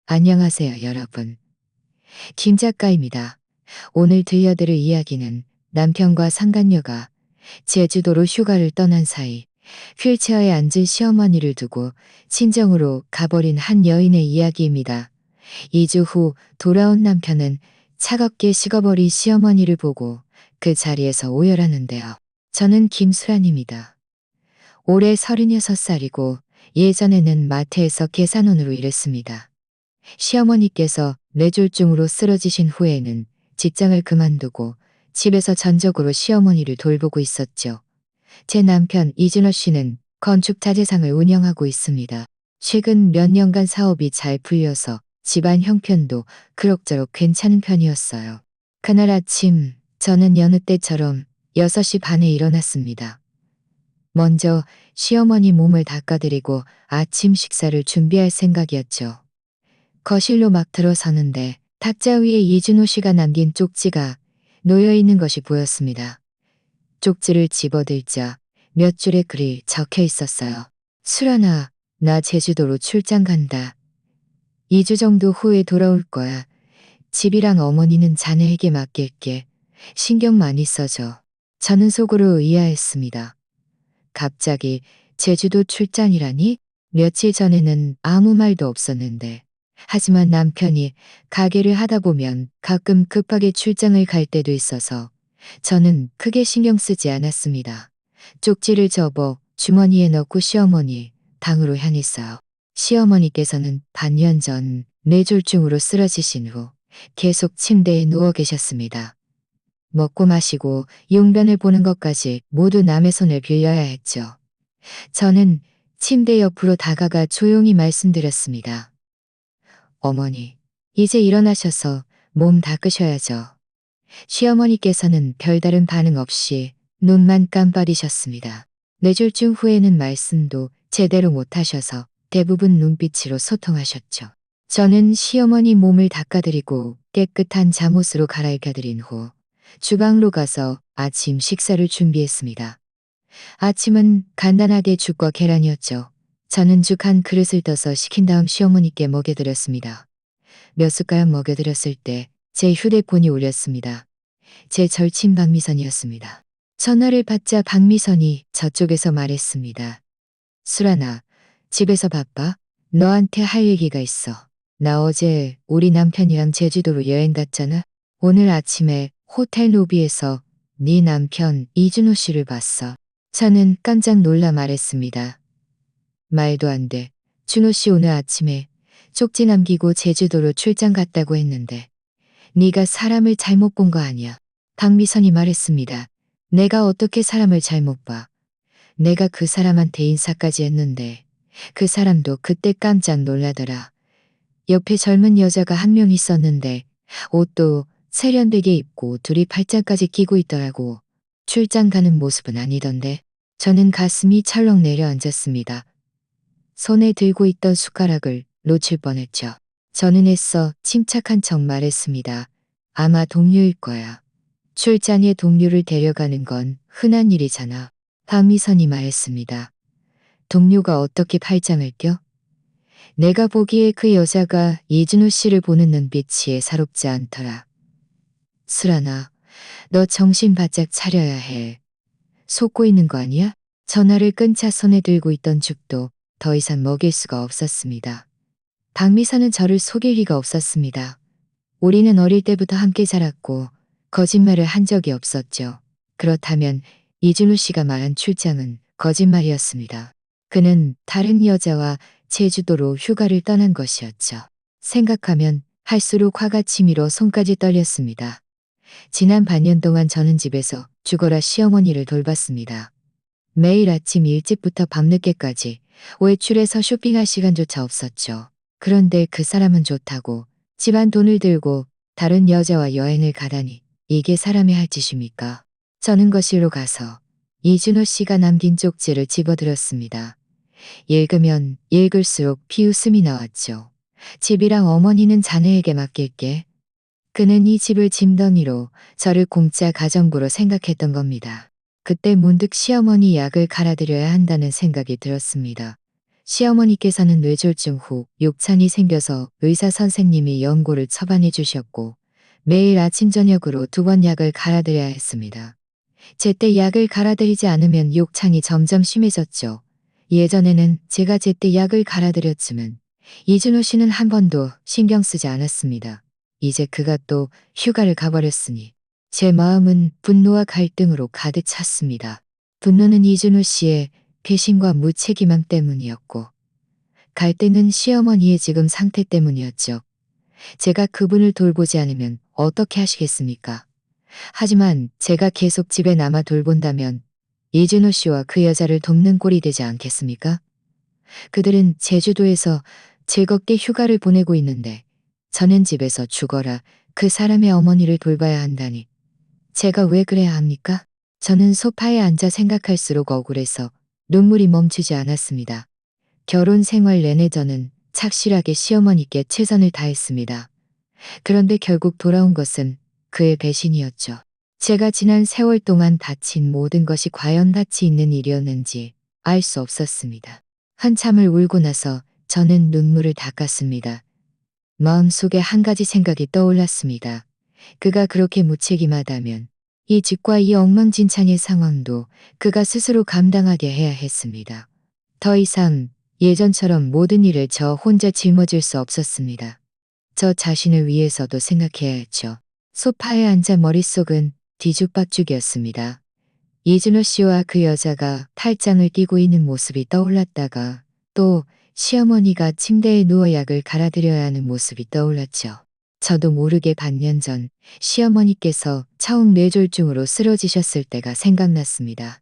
안녕하세요, 여러분. 김 작가입니다. 오늘 들려드릴 이야기는 남편과 상간녀가 제주도로 휴가를 떠난 사이 휠체어에 앉은 시어머니를 두고 친정으로 가버린 한 여인의 이야기입니다. 2주 후 돌아온 남편은 차갑게 식어버린 시어머니를 보고 그 자리에서 오열하는데요. 저는 김수란입니다. 올해 36살이고 예전에는 마트에서 계산원으로 일했습니다. 시어머니께서 뇌졸중으로 쓰러지신 후에는 직장을 그만두고 집에서 전적으로 시어머니를 돌보고 있었죠. 제 남편 이준호 씨는 건축 자재상을 운영하고 있습니다. 최근 몇 년간 사업이 잘 풀려서 집안 형편도 그럭저럭 괜찮은 편이었어요. 그날 아침 저는 여느 때처럼 6시 반에 일어났습니다. 먼저 시어머니 몸을 닦아드리고 아침 식사를 준비할 생각이었죠. 거실로 막 들어서는데 탁자 위에 이준호 씨가 남긴 쪽지가 놓여 있는 것이 보였습니다. 쪽지를 집어들자 몇 줄의 글이 적혀 있었어요. 수란아, 나 제주도로 출장 간다. 2주 정도 후에 돌아올 거야. 집이랑 어머니는 자네에게 맡길게. 신경 많이 써줘. 저는 속으로 의아했습니다. 갑자기 제주도 출장이라니? 며칠 전에는 아무 말도 없었는데. 하지만 남편이 가게를 하다 보면 가끔 급하게 출장을 갈 때도 있어서 저는 크게 신경 쓰지 않았습니다. 쪽지를 접어 주머니에 넣고 시어머니 방으로 향했어요. 시어머니께서는 반년 전 뇌졸중으로 쓰러지신 후 계속 침대에 누워 계셨습니다. 먹고 마시고 용변을 보는 것까지 모두 남의 손을 빌려야 했죠. 저는 침대 옆으로 다가가 조용히 말씀드렸습니다. 어머니, 이제 일어나셔서 몸 닦으셔야죠. 시어머니께서는 별다른 반응 없이 눈만 깜빡이셨습니다. 뇌졸중 후에는 말씀도 제대로 못하셔서 대부분 눈빛으로 소통하셨죠. 저는 시어머니 몸을 닦아드리고 깨끗한 잠옷으로 갈아입혀드린 후 주방으로 가서 아침 식사를 준비했습니다. 아침은 간단하게 죽과 계란이었죠. 저는 죽 한 그릇을 떠서 식힌 다음 시어머니께 먹여드렸습니다. 몇 숟가락 먹여드렸을 때 제 휴대폰이 울렸습니다. 제 절친 박미선이었습니다. 전화를 받자 박미선이 저쪽에서 말했습니다. 수란아, 집에서 바빠? 너한테 할 얘기가 있어. 나 어제 우리 남편이랑 제주도로 여행 갔잖아. 오늘 아침에 호텔 로비에서 네 남편 이준호 씨를 봤어. 저는 깜짝 놀라 말했습니다. 말도 안 돼. 준호 씨 오늘 아침에 쪽지 남기고 제주도로 출장 갔다고 했는데 네가 사람을 잘못 본 거 아니야. 박미선이 말했습니다. 내가 어떻게 사람을 잘못 봐. 내가 그 사람한테 인사까지 했는데 그 사람도 그때 깜짝 놀라더라. 옆에 젊은 여자가 한 명 있었는데 옷도 세련되게 입고 둘이 팔짱까지 끼고 있더라고. 출장 가는 모습은 아니던데. 저는 가슴이 철렁 내려앉았습니다. 손에 들고 있던 숟가락을 놓칠 뻔했죠. 저는 애써 침착한 척 말했습니다. 아마 동료일 거야. 출장에 동료를 데려가는 건 흔한 일이잖아. 박미선이 말했습니다. 동료가 어떻게 팔짱을 껴? 내가 보기에 그 여자가 이준호 씨를 보는 눈빛이 예사롭지 않더라. 수란아, 너 정신 바짝 차려야 해. 속고 있는 거 아니야? 전화를 끊자 손에 들고 있던 죽도 더 이상 먹일 수가 없었습니다. 박미선은 저를 속일 리가 없었습니다. 우리는 어릴 때부터 함께 자랐고 거짓말을 한 적이 없었죠. 그렇다면 이준호 씨가 말한 출장은 거짓말이었습니다. 그는 다른 여자와 제주도로 휴가를 떠난 것이었죠. 생각하면 할수록 화가 치밀어 손까지 떨렸습니다. 지난 반년 동안 저는 집에서 죽어라 시어머니를 돌봤습니다. 매일 아침 일찍부터 밤늦게까지 외출해서 쇼핑할 시간조차 없었죠. 그런데 그 사람은 좋다고 집안 돈을 들고 다른 여자와 여행을 가다니 이게 사람이 할 짓입니까? 저는 거실로 가서 이준호 씨가 남긴 쪽지를 집어들었습니다. 읽으면 읽을수록 비웃음이 나왔죠. 집이랑 어머니는 자네에게 맡길게. 그는 이 집을 짐덩이로 저를 공짜 가정부로 생각했던 겁니다. 그때 문득 시어머니 약을 갈아드려야 한다는 생각이 들었습니다. 시어머니께서는 뇌졸중 후 욕창이 생겨서 의사 선생님이 연고를 처방해 주셨고 매일 아침 저녁으로 2번 약을 갈아드려야 했습니다. 제때 약을 갈아드리지 않으면 욕창이 점점 심해졌죠. 예전에는 제가 제때 약을 갈아드렸지만 이준호 씨는 한 번도 신경 쓰지 않았습니다. 이제 그가 또 휴가를 가버렸으니 제 마음은 분노와 갈등으로 가득 찼습니다. 분노는 이준호 씨의 배신과 무책임함 때문이었고 갈등은 시어머니의 지금 상태 때문이었죠. 제가 그분을 돌보지 않으면 어떻게 하시겠습니까? 하지만 제가 계속 집에 남아 돌본다면 이준호 씨와 그 여자를 돕는 꼴이 되지 않겠습니까? 그들은 제주도에서 즐겁게 휴가를 보내고 있는데 저는 집에서 죽어라 그 사람의 어머니를 돌봐야 한다니. 제가 왜 그래야 합니까? 저는 소파에 앉아 생각할수록 억울해서 눈물이 멈추지 않았습니다. 결혼 생활 내내 저는 착실하게 시어머니께 최선을 다했습니다. 그런데 결국 돌아온 것은 그의 배신이었죠. 제가 지난 세월 동안 바친 모든 것이 과연 가치 있는 일이었는지 알 수 없었습니다. 한참을 울고 나서 저는 눈물을 닦았습니다. 마음속에 한 가지 생각이 떠올랐습니다. 그가 그렇게 무책임하다면 이 집과 이 엉망진창의 상황도 그가 스스로 감당하게 해야 했습니다. 더 이상 예전처럼 모든 일을 저 혼자 짊어질 수 없었습니다. 저 자신을 위해서도 생각해야 했죠. 소파에 앉아 머릿속은 뒤죽박죽이었습니다. 이준호 씨와 그 여자가 탈장을 끼고 있는 모습이 떠올랐다가 또 시어머니가 침대에 누워 약을 갈아드려야 하는 모습이 떠올랐죠. 저도 모르게 반년 전 시어머니께서 처음 뇌졸중으로 쓰러지셨을 때가 생각났습니다.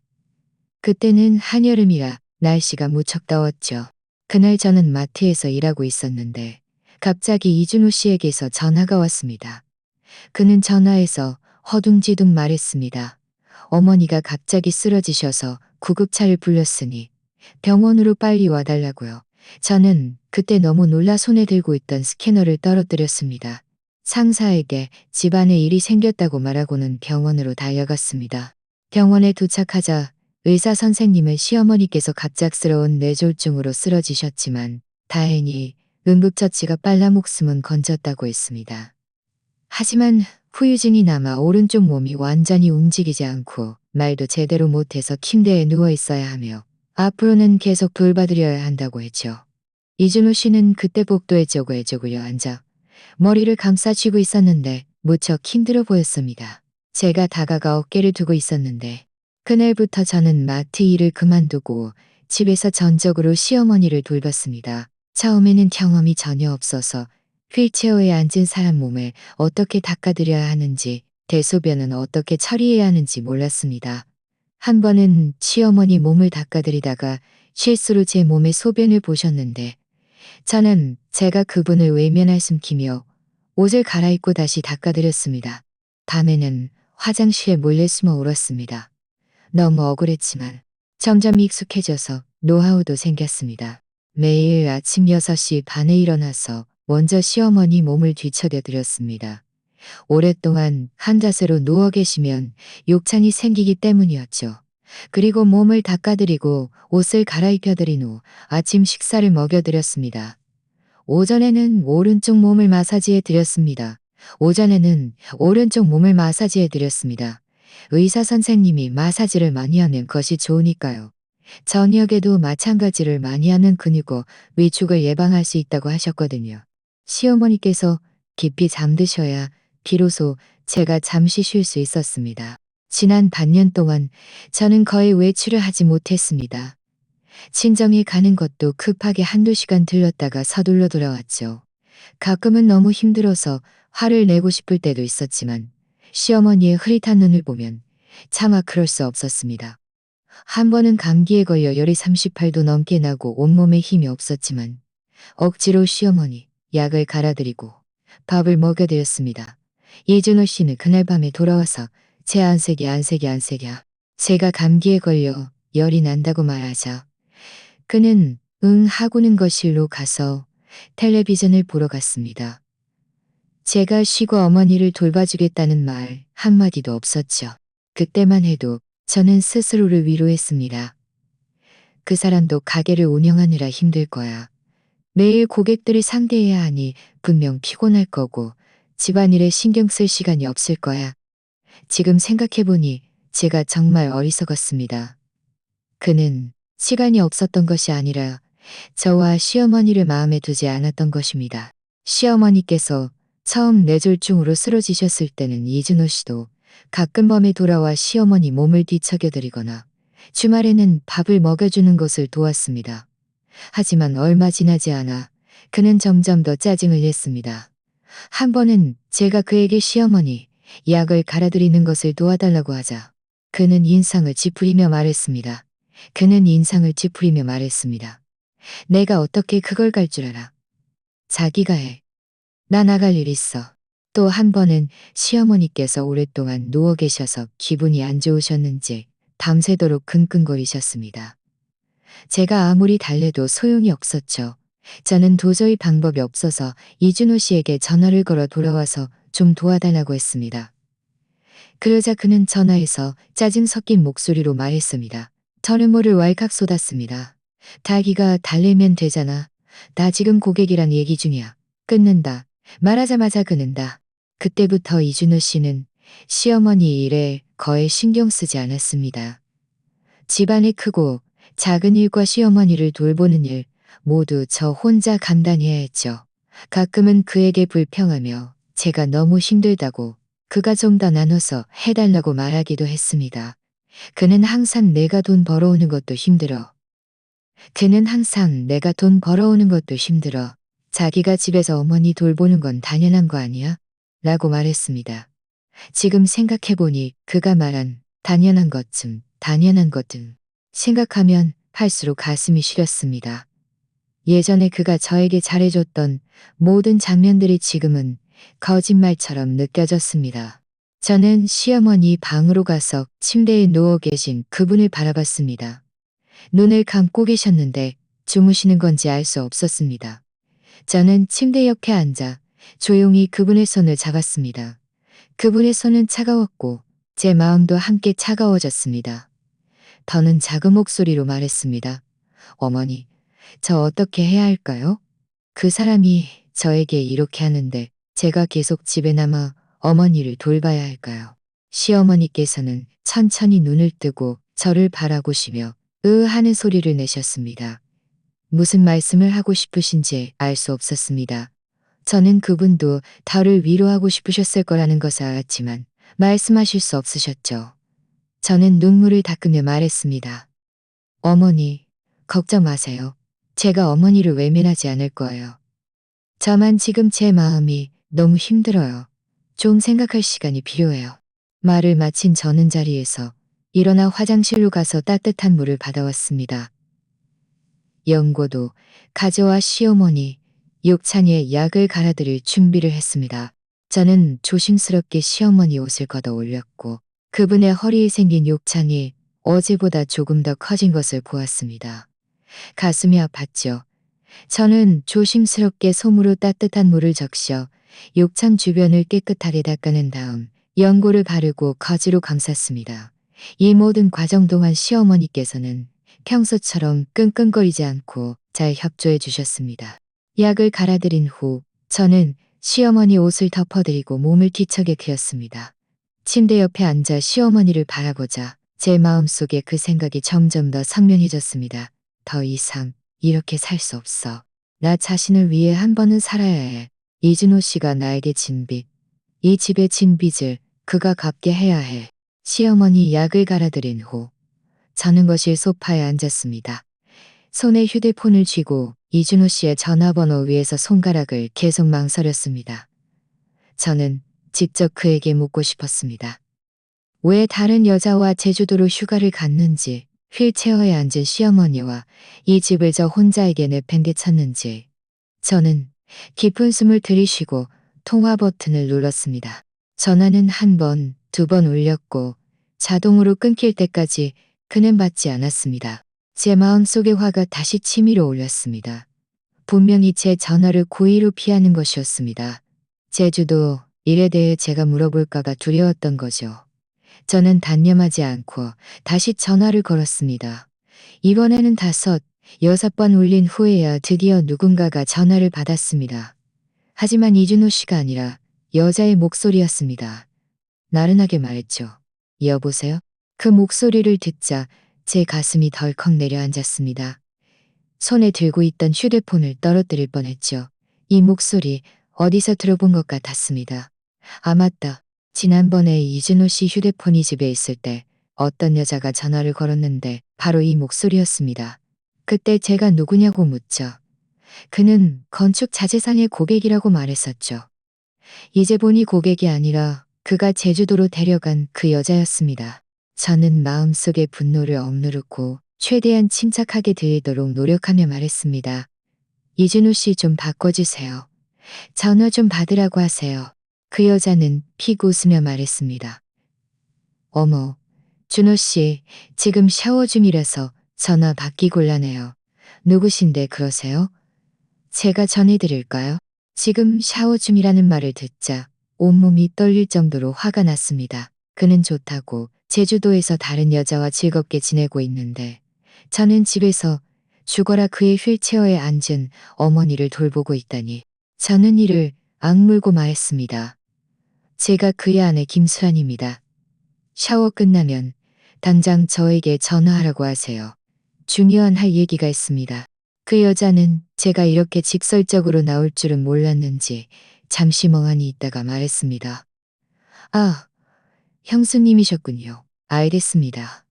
그때는 한여름이라 날씨가 무척 더웠죠. 그날 저는 마트에서 일하고 있었는데 갑자기 이준호 씨에게서 전화가 왔습니다. 그는 전화에서 허둥지둥 말했습니다. 어머니가 갑자기 쓰러지셔서 구급차를 불렀으니 병원으로 빨리 와달라고요. 저는 그때 너무 놀라 손에 들고 있던 스캐너를 떨어뜨렸습니다. 상사에게 집안에 일이 생겼다고 말하고는 병원으로 달려갔습니다. 병원에 도착하자 의사 선생님은 시어머니께서 갑작스러운 뇌졸중으로 쓰러지셨지만 다행히 응급처치가 빨라 목숨은 건졌다고 했습니다. 하지만 후유증이 남아 오른쪽 몸이 완전히 움직이지 않고 말도 제대로 못해서 침대에 누워 있어야 하며 앞으로는 계속 돌봐드려야 한다고 했죠. 이준호 씨는 그때 복도에 쪼글쪼글 앉아 머리를 감싸쥐고 있었는데 무척 힘들어 보였습니다. 제가 다가가 어깨를 두고 있었는데 그날부터 저는 마트 일을 그만두고 집에서 전적으로 시어머니를 돌봤습니다. 처음에는 경험이 전혀 없어서 휠체어에 앉은 사람 몸을 어떻게 닦아드려야 하는지 대소변은 어떻게 처리해야 하는지 몰랐습니다. 한 번은 시어머니 몸을 닦아드리다가 실수로 제 몸의 소변을 보셨는데 저는 제가 그분을 외면할 숨기며 옷을 갈아입고 다시 닦아드렸습니다. 밤에는 화장실에 몰래 숨어 울었습니다. 너무 억울했지만 점점 익숙해져서 노하우도 생겼습니다. 매일 아침 6시 반에 일어나서 먼저 시어머니 몸을 뒤척여 드렸습니다. 오랫동안 한 자세로 누워 계시면 욕창이 생기기 때문이었죠. 그리고 몸을 닦아드리고 옷을 갈아입혀드린 후 아침 식사를 먹여드렸습니다. 오전에는 오른쪽 몸을 마사지해 드렸습니다. 의사 선생님이 마사지를 많이 하는 것이 좋으니까요. 저녁에도 마찬가지를 많이 하는 근육과 위축을 예방할 수 있다고 하셨거든요. 시어머니께서 깊이 잠드셔야 비로소 제가 잠시 쉴 수 있었습니다. 지난 반년 동안 저는 거의 외출을 하지 못했습니다. 친정에 가는 것도 급하게 한두 시간 들렀다가 서둘러 돌아왔죠. 가끔은 너무 힘들어서 화를 내고 싶을 때도 있었지만 시어머니의 흐릿한 눈을 보면 차마 그럴 수 없었습니다. 한 번은 감기에 걸려 열이 38도 넘게 나고 온몸에 힘이 없었지만 억지로 시어머니 약을 갈아드리고 밥을 먹여드렸습니다. 이준호 씨는 그날 밤에 돌아와서 제 안색이야. 제가 감기에 걸려 열이 난다고 말하자 그는 응 하고는 거실로 가서 텔레비전을 보러 갔습니다. 제가 쉬고 어머니를 돌봐주겠다는 말 한마디도 없었죠. 그때만 해도 저는 스스로를 위로했습니다. 그 사람도 가게를 운영하느라 힘들 거야. 매일 고객들을 상대해야 하니 분명 피곤할 거고 집안일에 신경 쓸 시간이 없을 거야. 지금 생각해보니 제가 정말 어리석었습니다. 그는 시간이 없었던 것이 아니라 저와 시어머니를 마음에 두지 않았던 것입니다. 시어머니께서 처음 뇌졸중으로 쓰러지셨을 때는 이준호 씨도 가끔 밤에 돌아와 시어머니 몸을 뒤척여드리거나 주말에는 밥을 먹여주는 것을 도왔습니다. 하지만 얼마 지나지 않아 그는 점점 더 짜증을 냈습니다. 한 번은 제가 그에게 시어머니 약을 갈아드리는 것을 도와달라고 하자 그는 인상을 찌푸리며 말했습니다. 내가 어떻게 그걸 갈 줄 알아. 자기가 해. 나 나갈 일 있어. 또 한 번은 시어머니께서 오랫동안 누워 계셔서 기분이 안 좋으셨는지 밤새도록 끙끙거리셨습니다. 제가 아무리 달래도 소용이 없었죠. 저는 도저히 방법이 없어서 이준호 씨에게 전화를 걸어 돌아와서 좀 도와달라고 했습니다. 그러자 그는 전화에서 짜증 섞인 목소리로 말했습니다. 저는 뭐를 왈칵 쏟았습니다. 자기가 달래면 되잖아. 나 지금 고객이랑 얘기 중이야. 끊는다. 말하자마자 끊는다. 그때부터 이준호 씨는 시어머니 일에 거의 신경 쓰지 않았습니다. 집안의 크고 작은 일과 시어머니를 돌보는 일 모두 저 혼자 감당해야 했죠. 가끔은 그에게 불평하며 제가 너무 힘들다고 그가 좀 더 나눠서 해달라고 말하기도 했습니다. 그는 항상 내가 돈 벌어오는 것도 힘들어. 자기가 집에서 어머니 돌보는 건 당연한 거 아니야? 라고 말했습니다. 지금 생각해보니 그가 말한 당연한 것쯤 생각하면 할수록 가슴이 시렸습니다. 예전에 그가 저에게 잘해줬던 모든 장면들이 지금은 거짓말처럼 느껴졌습니다. 저는 시어머니 방으로 가서 침대에 누워 계신 그분을 바라봤습니다. 눈을 감고 계셨는데 주무시는 건지 알 수 없었습니다. 저는 침대 옆에 앉아 조용히 그분의 손을 잡았습니다. 그분의 손은 차가웠고 제 마음도 함께 차가워졌습니다. 더는 작은 목소리로 말했습니다. 어머니, 저 어떻게 해야 할까요? 그 사람이 저에게 이렇게 하는데 제가 계속 집에 남아 어머니를 돌봐야 할까요? 시어머니께서는 천천히 눈을 뜨고 저를 바라보시며 하는 소리를 내셨습니다. 무슨 말씀을 하고 싶으신지 알 수 없었습니다. 저는 그분도 저를 위로하고 싶으셨을 거라는 것을 알았지만 말씀하실 수 없으셨죠. 저는 눈물을 닦으며 말했습니다. 어머니, 걱정 마세요. 제가 어머니를 외면하지 않을 거예요. 저만 지금 제 마음이 너무 힘들어요. 좀 생각할 시간이 필요해요. 말을 마친 저는 자리에서 일어나 화장실로 가서 따뜻한 물을 받아왔습니다. 연고도 가져와 시어머니 욕창에 약을 갈아드릴 준비를 했습니다. 저는 조심스럽게 시어머니 옷을 걷어 올렸고 그분의 허리에 생긴 욕창이 어제보다 조금 더 커진 것을 보았습니다. 가슴이 아팠죠. 저는 조심스럽게 솜으로 따뜻한 물을 적셔 욕창 주변을 깨끗하게 닦아낸 다음 연고를 바르고 거즈로 감쌌습니다. 이 모든 과정 동안 시어머니께서는 평소처럼 끙끙거리지 않고 잘 협조해 주셨습니다. 약을 갈아들인 후 저는 시어머니 옷을 덮어드리고 몸을 뒤척여 그었습니다. 침대 옆에 앉아 시어머니를 바라보자 제 마음속에 그 생각이 점점 더 선명해졌습니다. 더 이상 이렇게 살 수 없어. 나 자신을 위해 한 번은 살아야 해. 이준호 씨가 나에게 진 빚, 이 집에 진 빚을 그가 갚게 해야 해. 시어머니 약을 갈아들인 후 저는 거실 소파에 앉았습니다. 손에 휴대폰을 쥐고 이준호 씨의 전화번호 위에서 손가락을 계속 망설였습니다. 저는 직접 그에게 묻고 싶었습니다. 왜 다른 여자와 제주도로 휴가를 갔는지, 휠체어에 앉은 시어머니와 이 집을 저 혼자에게 내팽개쳤는지. 저는 깊은 숨을 들이쉬고 통화 버튼을 눌렀습니다. 전화는 한 번, 두 번 울렸고 자동으로 끊길 때까지 그는 받지 않았습니다. 제 마음속의 화가 다시 치밀어 올랐습니다. 분명히 제 전화를 고의로 피하는 것이었습니다. 제주도 일에 대해 제가 물어볼까가 두려웠던 거죠. 저는 단념하지 않고 다시 전화를 걸었습니다. 이번에는 5, 6번 울린 후에야 드디어 누군가가 전화를 받았습니다. 하지만 이준호 씨가 아니라 여자의 목소리였습니다. 나른하게 말했죠. 여보세요? 그 목소리를 듣자 제 가슴이 덜컥 내려앉았습니다. 손에 들고 있던 휴대폰을 떨어뜨릴 뻔했죠. 이 목소리 어디서 들어본 것 같았습니다. 아, 맞다. 지난번에 이준호 씨 휴대폰이 집에 있을 때 어떤 여자가 전화를 걸었는데 바로 이 목소리였습니다. 그때 제가 누구냐고 묻죠. 그는 건축 자재상의 고객이라고 말했었죠. 이제 보니 고객이 아니라 그가 제주도로 데려간 그 여자였습니다. 저는 마음속의 분노를 억누르고 최대한 침착하게 들리도록 노력하며 말했습니다. 이준호 씨 좀 바꿔주세요. 전화 좀 받으라고 하세요. 그 여자는 피고 웃으며 말했습니다. 어머, 준호 씨, 지금 샤워 중이라서 전화 받기 곤란해요. 누구신데 그러세요? 제가 전해드릴까요? 지금 샤워 중이라는 말을 듣자 온몸이 떨릴 정도로 화가 났습니다. 그는 좋다고 제주도에서 다른 여자와 즐겁게 지내고 있는데 저는 집에서 죽어라 그의 휠체어에 앉은 어머니를 돌보고 있다니. 저는 이를 악물고 말했습니다. 제가 그의 아내 김수란입니다. 샤워 끝나면 당장 저에게 전화하라고 하세요. 중요한 할 얘기가 있습니다. 그 여자는 제가 이렇게 직설적으로 나올 줄은 몰랐는지 잠시 멍하니 있다가 말했습니다. 아, 형수님이셨군요. 알겠습니다.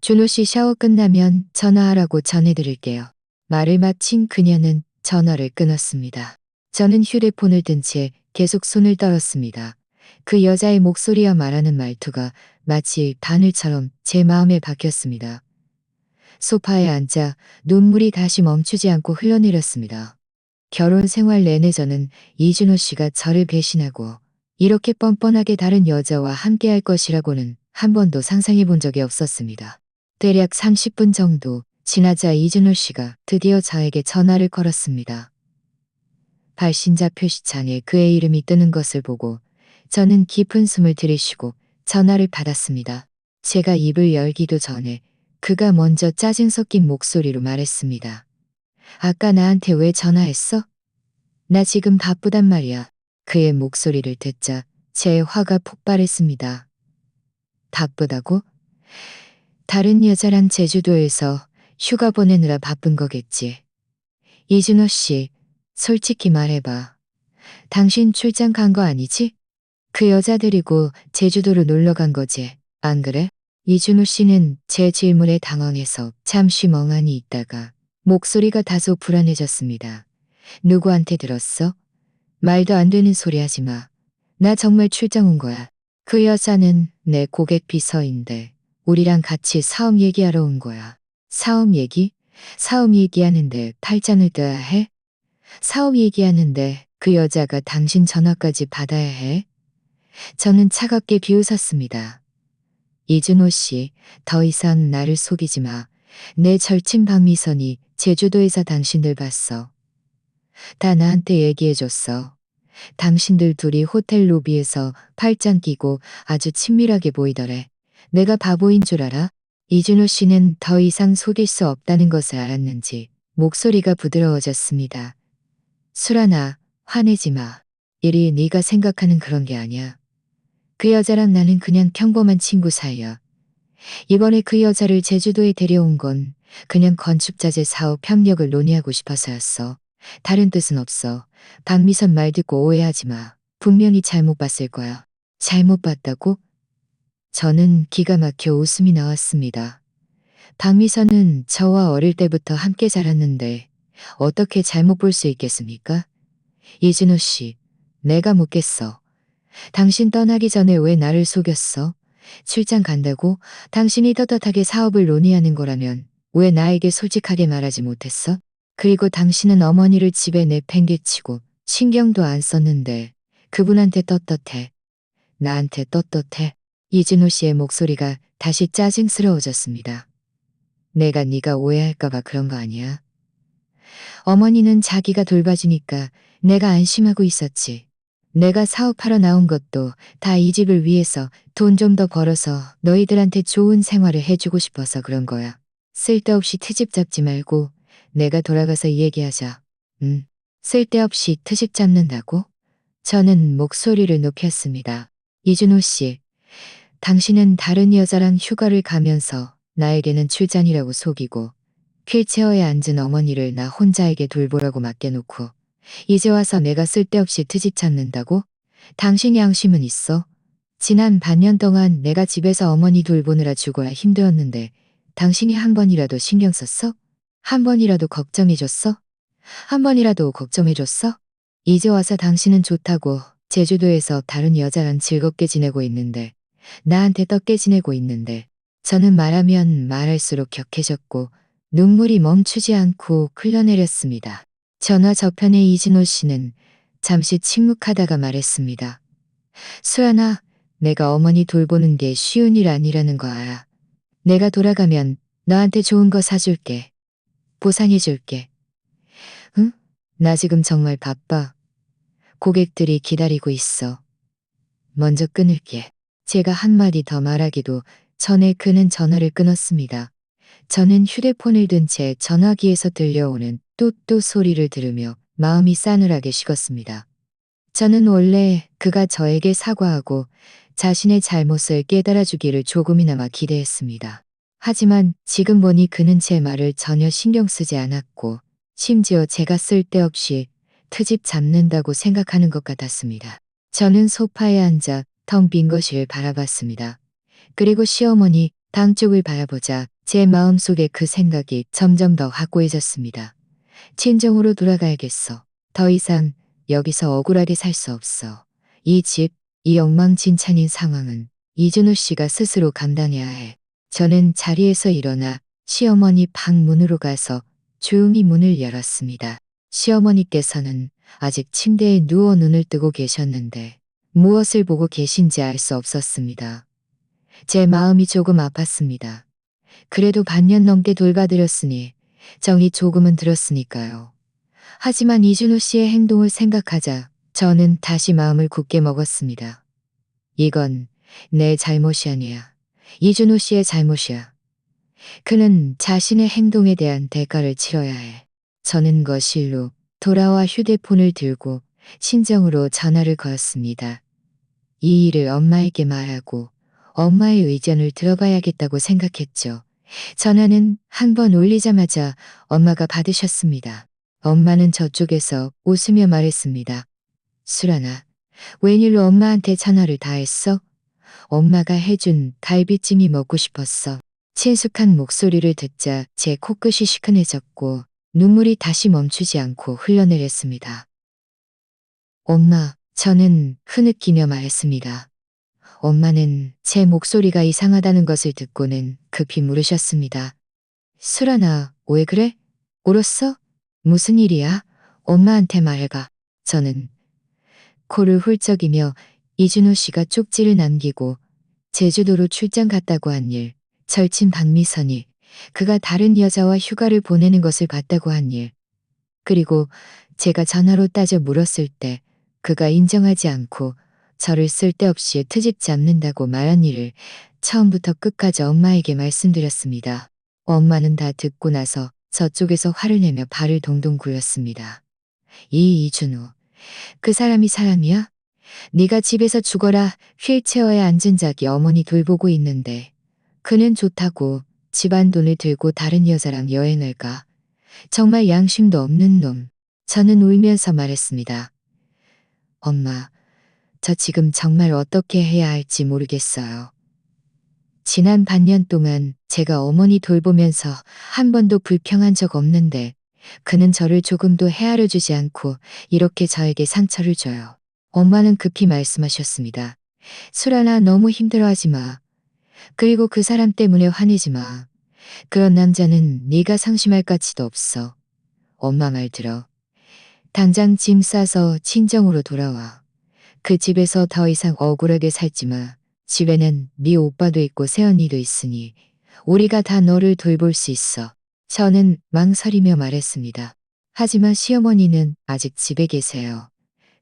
준호 씨 샤워 끝나면 전화하라고 전해드릴게요. 말을 마친 그녀는 전화를 끊었습니다. 저는 휴대폰을 든 채 계속 손을 떨었습니다. 그 여자의 목소리와 말하는 말투가 마치 바늘처럼 제 마음에 박혔습니다. 소파에 앉아 눈물이 다시 멈추지 않고 흘러내렸습니다. 결혼 생활 내내 저는 이준호 씨가 저를 배신하고 이렇게 뻔뻔하게 다른 여자와 함께할 것이라고는 한 번도 상상해 본 적이 없었습니다. 대략 30분 정도 지나자 이준호 씨가 드디어 저에게 전화를 걸었습니다. 발신자 표시창에 그의 이름이 뜨는 것을 보고 저는 깊은 숨을 들이쉬고 전화를 받았습니다. 제가 입을 열기도 전에 그가 먼저 짜증 섞인 목소리로 말했습니다. 아까 나한테 왜 전화했어? 나 지금 바쁘단 말이야. 그의 목소리를 듣자 제 화가 폭발했습니다. 바쁘다고? 다른 여자랑 제주도에서 휴가 보내느라 바쁜 거겠지. 이준호 씨, 솔직히 말해봐. 당신 출장 간 거 아니지? 그 여자 데리고 제주도로 놀러 간 거지, 안 그래? 이준호 씨는 제 질문에 당황해서 잠시 멍하니 있다가 목소리가 다소 불안해졌습니다. 누구한테 들었어? 말도 안 되는 소리 하지 마. 나 정말 출장 온 거야. 그 여자는 내 고객 비서인데 우리랑 같이 사업 얘기하러 온 거야. 사업 얘기? 사업 얘기하는데 팔짱을 껴야 해? 사업 얘기하는데 그 여자가 당신 전화까지 받아야 해? 저는 차갑게 비웃었습니다. 이준호 씨, 더 이상 나를 속이지 마. 내 절친 박미선이 제주도에서 당신들 봤어. 다 나한테 얘기해줬어. 당신들 둘이 호텔 로비에서 팔짱 끼고 아주 친밀하게 보이더래. 내가 바보인 줄 알아? 이준호 씨는 더 이상 속일 수 없다는 것을 알았는지 목소리가 부드러워졌습니다. 수란아, 화내지 마. 일이 네가 생각하는 그런 게 아니야. 그 여자랑 나는 그냥 평범한 친구 사이야. 이번에 그 여자를 제주도에 데려온 건 그냥 건축자재 사업 협력을 논의하고 싶어서였어. 다른 뜻은 없어. 박미선 말 듣고 오해하지 마. 분명히 잘못 봤을 거야. 잘못 봤다고? 저는 기가 막혀 웃음이 나왔습니다. 박미선은 저와 어릴 때부터 함께 자랐는데 어떻게 잘못 볼 수 있겠습니까? 이준호 씨, 내가 묻겠어. 당신 떠나기 전에 왜 나를 속였어? 출장 간다고 당신이 떳떳하게 사업을 논의하는 거라면 왜 나에게 솔직하게 말하지 못했어? 그리고 당신은 어머니를 집에 내팽개치고 신경도 안 썼는데 그분한테 떳떳해. 나한테 떳떳해. 이준호 씨의 목소리가 다시 짜증스러워졌습니다. 내가 네가 오해할까봐 그런 거 아니야. 어머니는 자기가 돌봐주니까 내가 안심하고 있었지. 내가 사업하러 나온 것도 다 이 집을 위해서 돈 좀 더 벌어서 너희들한테 좋은 생활을 해주고 싶어서 그런 거야. 쓸데없이 트집 잡지 말고 내가 돌아가서 얘기하자. 쓸데없이 트집 잡는다고? 저는 목소리를 높였습니다. 이준호 씨, 당신은 다른 여자랑 휴가를 가면서 나에게는 출장이라고 속이고 휠체어에 앉은 어머니를 나 혼자에게 돌보라고 맡겨놓고 이제 와서 내가 쓸데없이 트집 찾는다고? 당신 양심은 있어? 지난 반년 동안 내가 집에서 어머니 돌보느라 죽어야 힘들었는데 당신이 한 번이라도 신경 썼어? 한 번이라도 걱정해줬어? 한 번이라도 걱정해줬어? 이제 와서 당신은 좋다고 제주도에서 다른 여자랑 즐겁게 지내고 있는데 나한테 떡게 지내고 있는데 저는 말하면 말할수록 격해졌고 눈물이 멈추지 않고 흘러내렸습니다. 전화 저편의 이진호 씨는 잠시 침묵하다가 말했습니다. 수연아, 내가 어머니 돌보는 게 쉬운 일 아니라는 거 알아. 내가 돌아가면 너한테 좋은 거 사줄게. 보상해줄게. 응? 나 지금 정말 바빠. 고객들이 기다리고 있어. 먼저 끊을게. 제가 한마디 더 말하기도 전에 그는 전화를 끊었습니다. 저는 휴대폰을 든 채 전화기에서 들려오는 뚜뚜 소리를 들으며 마음이 싸늘하게 식었습니다. 저는 원래 그가 저에게 사과하고 자신의 잘못을 깨달아주기를 조금이나마 기대했습니다. 하지만 지금 보니 그는 제 말을 전혀 신경 쓰지 않았고 심지어 제가 쓸데없이 트집 잡는다고 생각하는 것 같았습니다. 저는 소파에 앉아 텅 빈 거실을 바라봤습니다. 그리고 시어머니 방 쪽을 바라보자 제 마음속에 그 생각이 점점 더 확고해졌습니다. 친정으로 돌아가야겠어. 더 이상 여기서 억울하게 살 수 없어. 이 집, 이 엉망진창인 상황은 이준호 씨가 스스로 감당해야 해. 저는 자리에서 일어나 시어머니 방 문으로 가서 조용히 문을 열었습니다. 시어머니께서는 아직 침대에 누워 눈을 뜨고 계셨는데 무엇을 보고 계신지 알 수 없었습니다. 제 마음이 조금 아팠습니다. 그래도 반년 넘게 돌봐드렸으니 정이 조금은 들었으니까요. 하지만 이준호 씨의 행동을 생각하자 저는 다시 마음을 굳게 먹었습니다. 이건 내 잘못이 아니야. 이준호 씨의 잘못이야. 그는 자신의 행동에 대한 대가를 치러야 해. 저는 거실로 돌아와 휴대폰을 들고 친정으로 전화를 걸었습니다. 이 일을 엄마에게 말하고 엄마의 의견을 들어봐야겠다고 생각했죠. 전화는 한 번 울리자마자 엄마가 받으셨습니다. 엄마는 저쪽에서 웃으며 말했습니다. 수란아, 웬일로 엄마한테 전화를 다 했어? 엄마가 해준 갈비찜이 먹고 싶었어. 친숙한 목소리를 듣자 제 코끝이 시큰해졌고 눈물이 다시 멈추지 않고 흘러내렸습니다. 엄마, 저는 흐느끼며 말했습니다. 엄마는 제 목소리가 이상하다는 것을 듣고는 급히 물으셨습니다. 수란아, 왜 그래? 울었어? 무슨 일이야? 엄마한테 말해봐. 저는 코를 훌쩍이며 이준호 씨가 쪽지를 남기고 제주도로 출장 갔다고 한 일, 절친 박미선이 그가 다른 여자와 휴가를 보내는 것을 봤다고 한 일, 그리고 제가 전화로 따져 물었을 때 그가 인정하지 않고 저를 쓸데없이 트집 잡는다고 말한 일을 처음부터 끝까지 엄마에게 말씀드렸습니다. 엄마는 다 듣고 나서 저쪽에서 화를 내며 발을 동동 굴렸습니다. 이 이준호, 그 사람이 사람이야? 네가 집에서 죽어라 휠체어에 앉은 자기 어머니 돌보고 있는데 그는 좋다고 집안 돈을 들고 다른 여자랑 여행을 가. 정말 양심도 없는 놈. 저는 울면서 말했습니다. 엄마, 저 지금 정말 어떻게 해야 할지 모르겠어요. 지난 반년 동안 제가 어머니 돌보면서 한 번도 불평한 적 없는데 그는 저를 조금도 헤아려 주지 않고 이렇게 저에게 상처를 줘요. 엄마는 급히 말씀하셨습니다. 수란아, 너무 힘들어하지 마. 그리고 그 사람 때문에 화내지 마. 그런 남자는 네가 상심할 가치도 없어. 엄마 말 들어. 당장 짐 싸서 친정으로 돌아와. 그 집에서 더 이상 억울하게 살지 마. 집에는 네 오빠도 있고 새언니도 있으니 우리가 다 너를 돌볼 수 있어. 저는 망설이며 말했습니다. 하지만 시어머니는 아직 집에 계세요.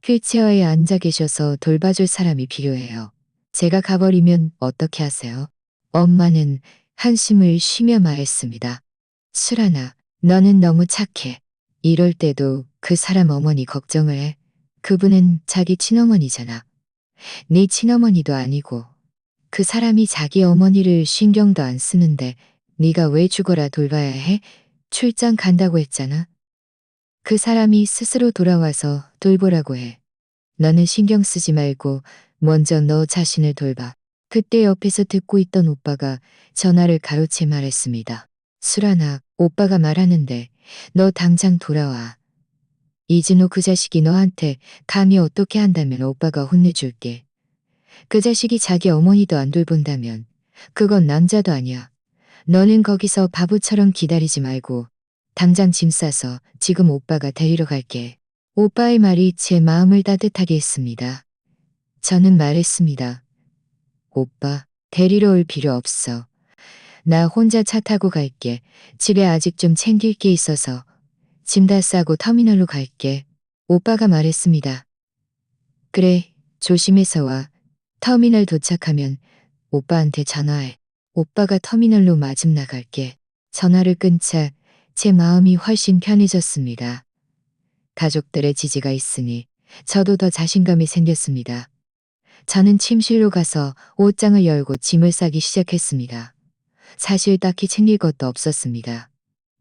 휠체어에 앉아 계셔서 돌봐줄 사람이 필요해요. 제가 가버리면 어떻게 하세요? 엄마는 한숨을 쉬며 말했습니다. 수란아, 너는 너무 착해. 이럴 때도 그 사람 어머니 걱정을 해. 그분은 자기 친어머니잖아. 네 친어머니도 아니고. 그 사람이 자기 어머니를 신경도 안 쓰는데 네가 왜 죽어라 돌봐야 해? 출장 간다고 했잖아. 그 사람이 스스로 돌아와서 돌보라고 해. 너는 신경 쓰지 말고 먼저 너 자신을 돌봐. 그때 옆에서 듣고 있던 오빠가 전화를 가로채 말했습니다. 수란아, 오빠가 말하는데 너 당장 돌아와. 이진호 그 자식이 너한테 감히 어떻게 한다면 오빠가 혼내줄게. 그 자식이 자기 어머니도 안 돌본다면 그건 남자도 아니야. 너는 거기서 바보처럼 기다리지 말고 당장 짐 싸서 지금 오빠가 데리러 갈게. 오빠의 말이 제 마음을 따뜻하게 했습니다. 저는 말했습니다. 오빠, 데리러 올 필요 없어. 나 혼자 차 타고 갈게. 집에 아직 좀 챙길 게 있어서 짐 다 싸고 터미널로 갈게. 오빠가 말했습니다. 그래, 조심해서 와. 터미널 도착하면 오빠한테 전화해. 오빠가 터미널로 마중 나갈게. 전화를 끊자 제 마음이 훨씬 편해졌습니다. 가족들의 지지가 있으니 저도 더 자신감이 생겼습니다. 저는 침실로 가서 옷장을 열고 짐을 싸기 시작했습니다. 사실 딱히 챙길 것도 없었습니다.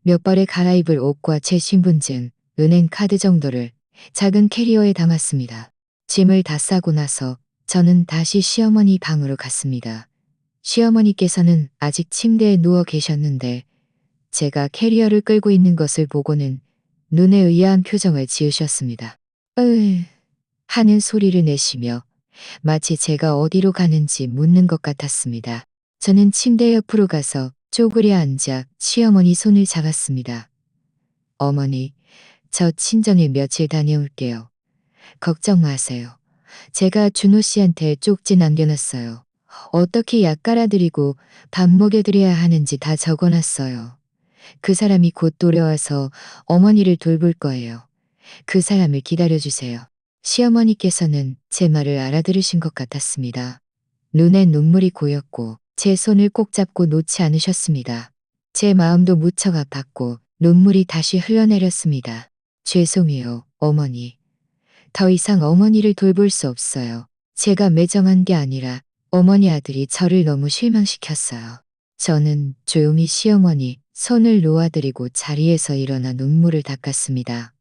몇 벌에 갈아입을 옷과 제 신분증, 은행 카드 정도를 작은 캐리어에 담았습니다. 짐을 다 싸고 나서 저는 다시 시어머니 방으로 갔습니다. 시어머니께서는 아직 침대에 누워 계셨는데 제가 캐리어를 끌고 있는 것을 보고는 눈에 의아한 표정을 지으셨습니다. 하는 소리를 내시며 마치 제가 어디로 가는지 묻는 것 같았습니다. 저는 침대 옆으로 가서 쪼그려 앉아 시어머니 손을 잡았습니다. 어머니, 저 친정에 며칠 다녀올게요. 걱정 마세요. 제가 준호 씨한테 쪽지 남겨놨어요. 어떻게 약 깔아드리고 밥 먹여드려야 하는지 다 적어놨어요. 그 사람이 곧 돌아와서 어머니를 돌볼 거예요. 그 사람을 기다려주세요. 시어머니께서는 제 말을 알아들으신 것 같았습니다. 눈에 눈물이 고였고 제 손을 꼭 잡고 놓지 않으셨습니다. 제 마음도 무척 아팠고 눈물이 다시 흘러내렸습니다. 죄송해요, 어머니. 더 이상 어머니를 돌볼 수 없어요. 제가 매정한 게 아니라 어머니 아들이 저를 너무 실망시켰어요. 저는 조용히 시어머니 손을 놓아드리고 자리에서 일어나 눈물을 닦았습니다.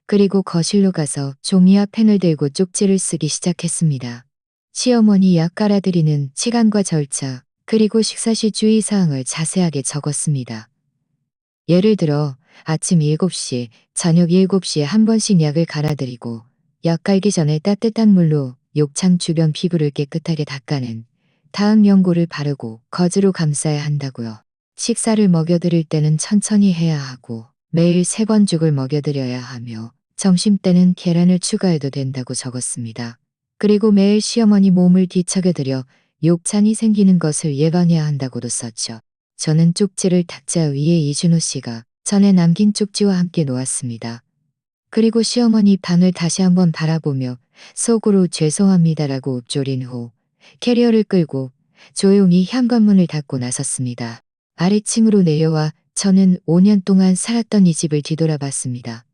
그리고 거실로 가서 종이와 펜을 들고 쪽지를 쓰기 시작했습니다. 시어머니 약 깔아드리는 시간과 절차, 그리고 식사 시 주의사항을 자세하게 적었습니다. 예를 들어 아침 7시, 저녁 7시에 한 번씩 약을 갈아드리고 약 갈기 전에 따뜻한 물로 욕창 주변 피부를 깨끗하게 닦아낸 다음 연고를 바르고 거즈로 감싸야 한다고요. 식사를 먹여드릴 때는 천천히 해야 하고 매일 3번 죽을 먹여드려야 하며 점심때는 계란을 추가해도 된다고 적었습니다. 그리고 매일 시어머니 몸을 뒤척여드려 욕창이 생기는 것을 예방해야 한다고도 썼죠. 저는 쪽지를 탁자 위에 이준호 씨가 전에 남긴 쪽지와 함께 놓았습니다. 그리고 시어머니 방을 다시 한번 바라보며 속으로 죄송합니다라고 읊조린 후 캐리어를 끌고 조용히 현관문을 닫고 나섰습니다. 아래층으로 내려와 저는 5년 동안 살았던 이 집을 뒤돌아봤습니다.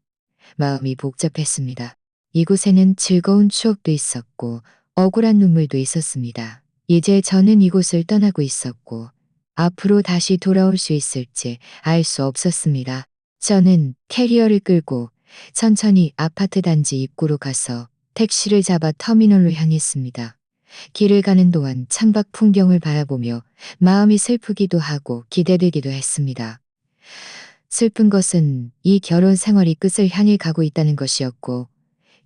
마음이 복잡했습니다. 이곳에는 즐거운 추억도 있었고 억울한 눈물도 있었습니다. 이제 저는 이곳을 떠나고 있었고 앞으로 다시 돌아올 수 있을지 알 수 없었습니다. 저는 캐리어를 끌고 천천히 아파트 단지 입구로 가서 택시를 잡아 터미널로 향했습니다. 길을 가는 동안 창밖 풍경을 바라보며 마음이 슬프기도 하고 기대되기도 했습니다. 슬픈 것은 이 결혼 생활이 끝을 향해 가고 있다는 것이었고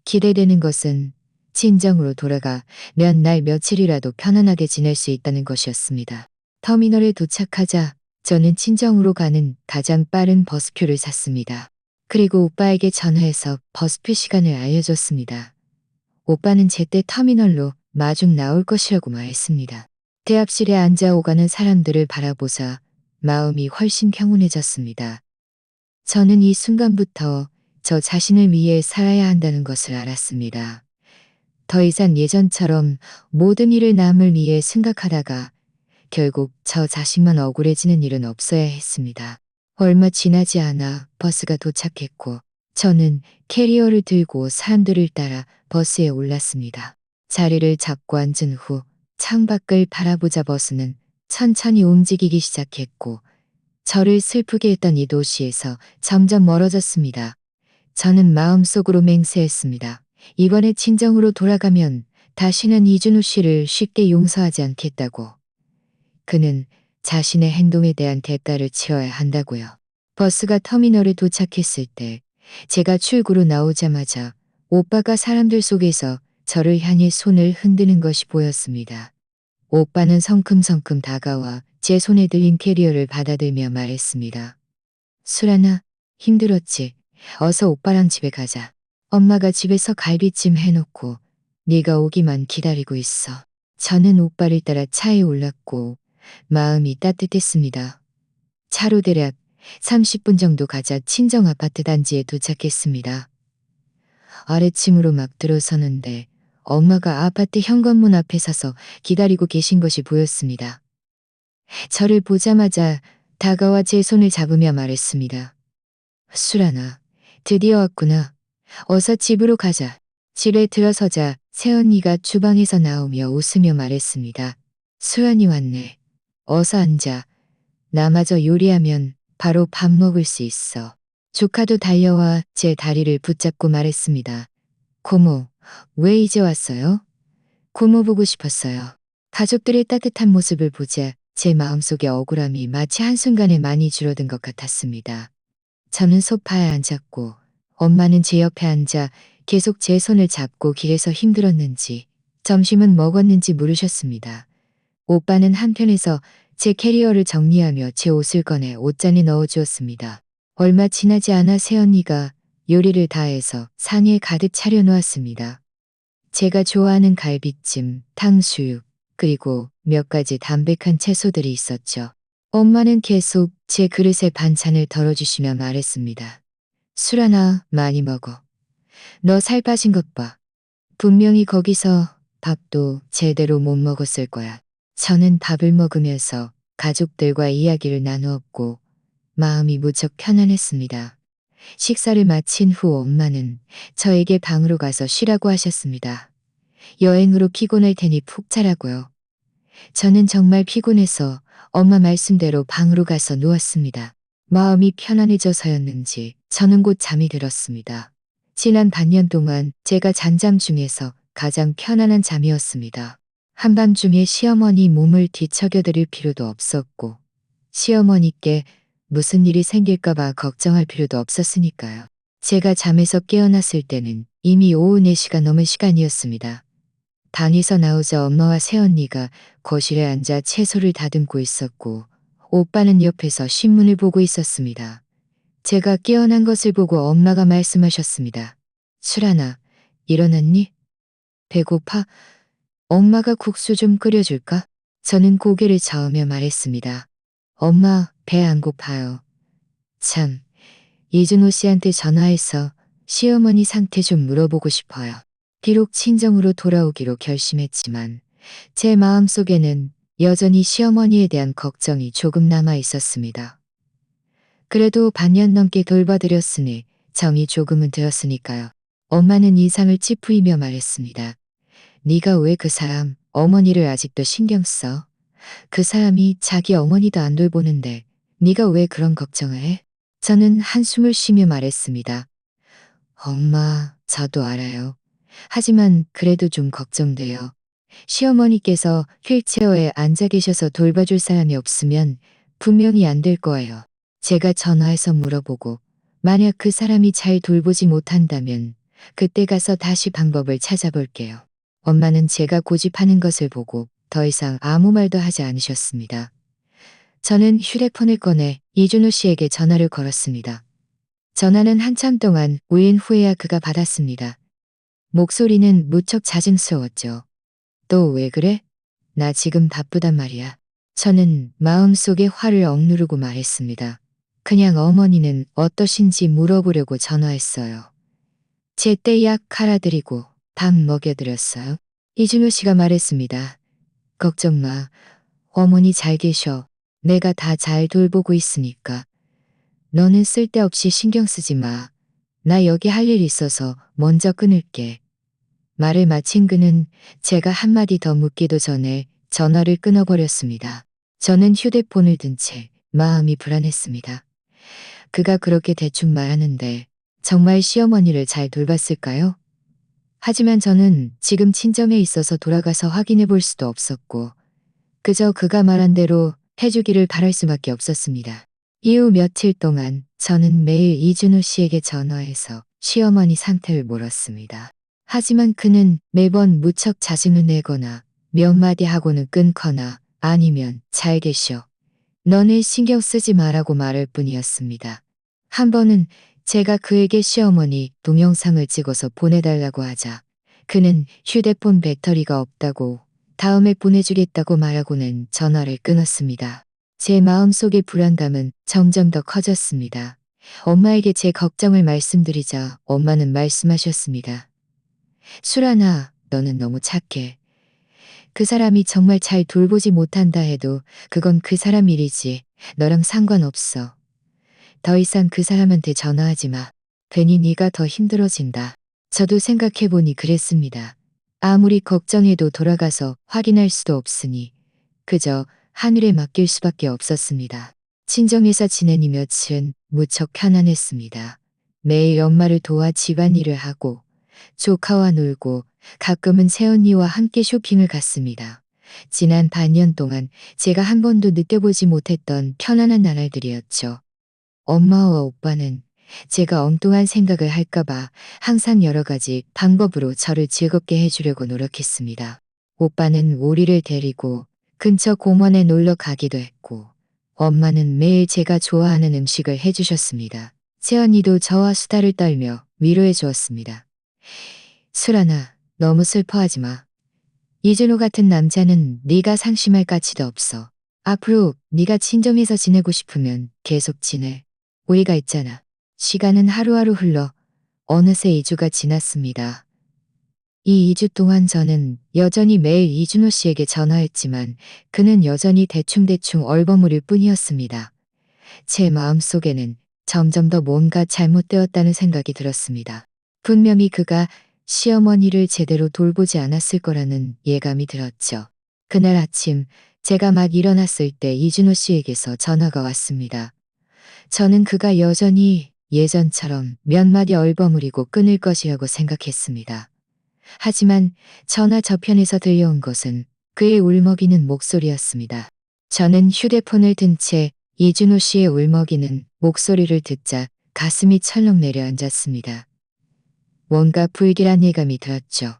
기대되는 것은 친정으로 돌아가 몇 날 며칠이라도 편안하게 지낼 수 있다는 것이었습니다. 터미널에 도착하자 저는 친정으로 가는 가장 빠른 버스표를 샀습니다. 그리고 오빠에게 전화해서 버스표 시간을 알려줬습니다. 오빠는 제때 터미널로 마중 나올 것이라고 말했습니다. 대합실에 앉아 오가는 사람들을 바라보자 마음이 훨씬 평온해졌습니다. 저는 이 순간부터 저 자신을 위해 살아야 한다는 것을 알았습니다. 더 이상 예전처럼 모든 일을 남을 위해 생각하다가 결국 저 자신만 억울해지는 일은 없어야 했습니다. 얼마 지나지 않아 버스가 도착했고 저는 캐리어를 들고 사람들을 따라 버스에 올랐습니다. 자리를 잡고 앉은 후 창밖을 바라보자 버스는 천천히 움직이기 시작했고 저를 슬프게 했던 이 도시에서 점점 멀어졌습니다. 저는 마음속으로 맹세했습니다. 이번에 친정으로 돌아가면 다시는 이준호 씨를 쉽게 용서하지 않겠다고. 그는 자신의 행동에 대한 대가를 치러야 한다고요. 버스가 터미널에 도착했을 때 제가 출구로 나오자마자 오빠가 사람들 속에서 저를 향해 손을 흔드는 것이 보였습니다. 오빠는 성큼성큼 다가와 제 손에 들린 캐리어를 받아들며 말했습니다. 수란아, 힘들었지? 어서 오빠랑 집에 가자. 엄마가 집에서 갈비찜 해놓고 네가 오기만 기다리고 있어. 저는 오빠를 따라 차에 올랐고 마음이 따뜻했습니다. 차로 대략 30분 정도 가자 친정 아파트 단지에 도착했습니다. 아래층으로 막 들어서는데 엄마가 아파트 현관문 앞에 서서 기다리고 계신 것이 보였습니다. 저를 보자마자 다가와 제 손을 잡으며 말했습니다. 수란아, 드디어 왔구나. 어서 집으로 가자. 집에 들어서자 새언니가 주방에서 나오며 웃으며 말했습니다. 수연이 왔네. 어서 앉아. 나마저 요리하면 바로 밥 먹을 수 있어. 조카도 달려와 제 다리를 붙잡고 말했습니다. 고모, 왜 이제 왔어요? 고모 보고 싶었어요. 가족들의 따뜻한 모습을 보자 제 마음속의 억울함이 마치 한순간에 많이 줄어든 것 같았습니다. 저는 소파에 앉았고 엄마는 제 옆에 앉아 계속 제 손을 잡고 길에서 힘들었는지 점심은 먹었는지 물으셨습니다. 오빠는 한편에서 제 캐리어를 정리하며 제 옷을 꺼내 옷잔에 넣어주었습니다. 얼마 지나지 않아 새언니가 요리를 다해서 상에 가득 차려놓았습니다. 제가 좋아하는 갈비찜, 탕수육, 그리고 몇 가지 담백한 채소들이 있었죠. 엄마는 계속 제 그릇에 반찬을 덜어주시며 말했습니다. 수란아, 많이 먹어. 너 살 빠진 것 봐. 분명히 거기서 밥도 제대로 못 먹었을 거야. 저는 밥을 먹으면서 가족들과 이야기를 나누었고 마음이 무척 편안했습니다. 식사를 마친 후 엄마는 저에게 방으로 가서 쉬라고 하셨습니다. 여행으로 피곤할 테니 푹 자라고요. 저는 정말 피곤해서 엄마 말씀대로 방으로 가서 누웠습니다. 마음이 편안해져서였는지 저는 곧 잠이 들었습니다. 지난 반년 동안 제가 잔 잠 중에서 가장 편안한 잠이었습니다. 한밤중에 시어머니 몸을 뒤척여드릴 필요도 없었고 시어머니께 무슨 일이 생길까봐 걱정할 필요도 없었으니까요. 제가 잠에서 깨어났을 때는 이미 오후 4시가 넘은 시간이었습니다. 방에서 나오자 엄마와 새언니가 거실에 앉아 채소를 다듬고 있었고 오빠는 옆에서 신문을 보고 있었습니다. 제가 깨어난 것을 보고 엄마가 말씀하셨습니다. 수란아, 일어났니? 배고파? 엄마가 국수 좀 끓여줄까? 저는 고개를 저으며 말했습니다. 엄마, 배 안 고파요. 참, 이준호 씨한테 전화해서 시어머니 상태 좀 물어보고 싶어요. 비록 친정으로 돌아오기로 결심했지만 제 마음속에는 여전히 시어머니에 대한 걱정이 조금 남아 있었습니다. 그래도 반년 넘게 돌봐드렸으니 정이 조금은 들었으니까요. 엄마는 인상을 찌푸리며 말했습니다. 네가 왜 그 사람 어머니를 아직도 신경 써? 그 사람이 자기 어머니도 안 돌보는데 네가 왜 그런 걱정을 해? 저는 한숨을 쉬며 말했습니다. 엄마, 저도 알아요. 하지만 그래도 좀 걱정돼요. 시어머니께서 휠체어에 앉아 계셔서 돌봐줄 사람이 없으면 분명히 안 될 거예요. 제가 전화해서 물어보고 만약 그 사람이 잘 돌보지 못한다면 그때 가서 다시 방법을 찾아볼게요. 엄마는 제가 고집하는 것을 보고 더 이상 아무 말도 하지 않으셨습니다. 저는 휴대폰을 꺼내 이준호 씨에게 전화를 걸었습니다. 전화는 한참 동안 우인 후에야 그가 받았습니다. 목소리는 무척 자증스러웠죠. 또 왜 그래? 나 지금 바쁘단 말이야. 저는 마음속에 화를 억누르고 말했습니다. 그냥 어머니는 어떠신지 물어보려고 전화했어요. 제때 약 갈아드리고 밥 먹여드렸어요. 이준호 씨가 말했습니다. 걱정 마. 어머니 잘 계셔. 내가 다 잘 돌보고 있으니까. 너는 쓸데없이 신경 쓰지 마. 나 여기 할 일 있어서 먼저 끊을게. 말을 마친 그는 제가 한마디 더 묻기도 전에 전화를 끊어버렸습니다. 저는 휴대폰을 든 채 마음이 불안했습니다. 그가 그렇게 대충 말하는데 정말 시어머니를 잘 돌봤을까요? 하지만 저는 지금 친정에 있어서 돌아가서 확인해 볼 수도 없었고 그저 그가 말한 대로 해주기를 바랄 수밖에 없었습니다. 이후 며칠 동안 저는 매일 이준호 씨에게 전화해서 시어머니 상태를 물었습니다. 하지만 그는 매번 무척 짜증을 내거나 몇 마디 하고는 끊거나 아니면 잘 계셔. 너는 신경 쓰지 마라고 말할 뿐이었습니다. 한 번은 제가 그에게 시어머니 동영상을 찍어서 보내달라고 하자 그는 휴대폰 배터리가 없다고 다음에 보내주겠다고 말하고는 전화를 끊었습니다. 제 마음속의 불안감은 점점 더 커졌습니다. 엄마에게 제 걱정을 말씀드리자 엄마는 말씀하셨습니다. 수란아, 너는 너무 착해. 그 사람이 정말 잘 돌보지 못한다 해도 그건 그 사람 일이지. 너랑 상관없어. 더 이상 그 사람한테 전화하지 마. 괜히 네가 더 힘들어진다. 저도 생각해보니 그랬습니다. 아무리 걱정해도 돌아가서 확인할 수도 없으니 그저 하늘에 맡길 수밖에 없었습니다. 친정에서 지낸 이 며칠은 무척 편안했습니다. 매일 엄마를 도와 집안일을 하고 조카와 놀고 가끔은 새언니와 함께 쇼핑을 갔습니다. 지난 반년 동안 제가 한 번도 느껴보지 못했던 편안한 나날들이었죠. 엄마와 오빠는 제가 엉뚱한 생각을 할까봐 항상 여러 가지 방법으로 저를 즐겁게 해주려고 노력했습니다. 오빠는 오리를 데리고 근처 공원에 놀러 가기도 했고 엄마는 매일 제가 좋아하는 음식을 해주셨습니다. 새언니도 저와 수다를 떨며 위로해 주었습니다. 수란아, 너무 슬퍼하지 마. 이준호 같은 남자는 네가 상심할 가치도 없어. 앞으로 네가 친정에서 지내고 싶으면 계속 지내. 우리가 있잖아. 시간은 하루하루 흘러 어느새 2주가 지났습니다. 이 2주 동안 저는 여전히 매일 이준호 씨에게 전화했지만 그는 여전히 대충대충 얼버무릴 뿐이었습니다. 제 마음속에는 점점 더 뭔가 잘못되었다는 생각이 들었습니다. 분명히 그가 시어머니를 제대로 돌보지 않았을 거라는 예감이 들었죠. 그날 아침 제가 막 일어났을 때 이준호 씨에게서 전화가 왔습니다. 저는 그가 여전히 예전처럼 몇 마디 얼버무리고 끊을 것이라고 생각했습니다. 하지만 전화 저편에서 들려온 것은 그의 울먹이는 목소리였습니다. 저는 휴대폰을 든 채 이준호 씨의 울먹이는 목소리를 듣자 가슴이 철렁 내려앉았습니다. 뭔가 불길한 예감이 들었죠.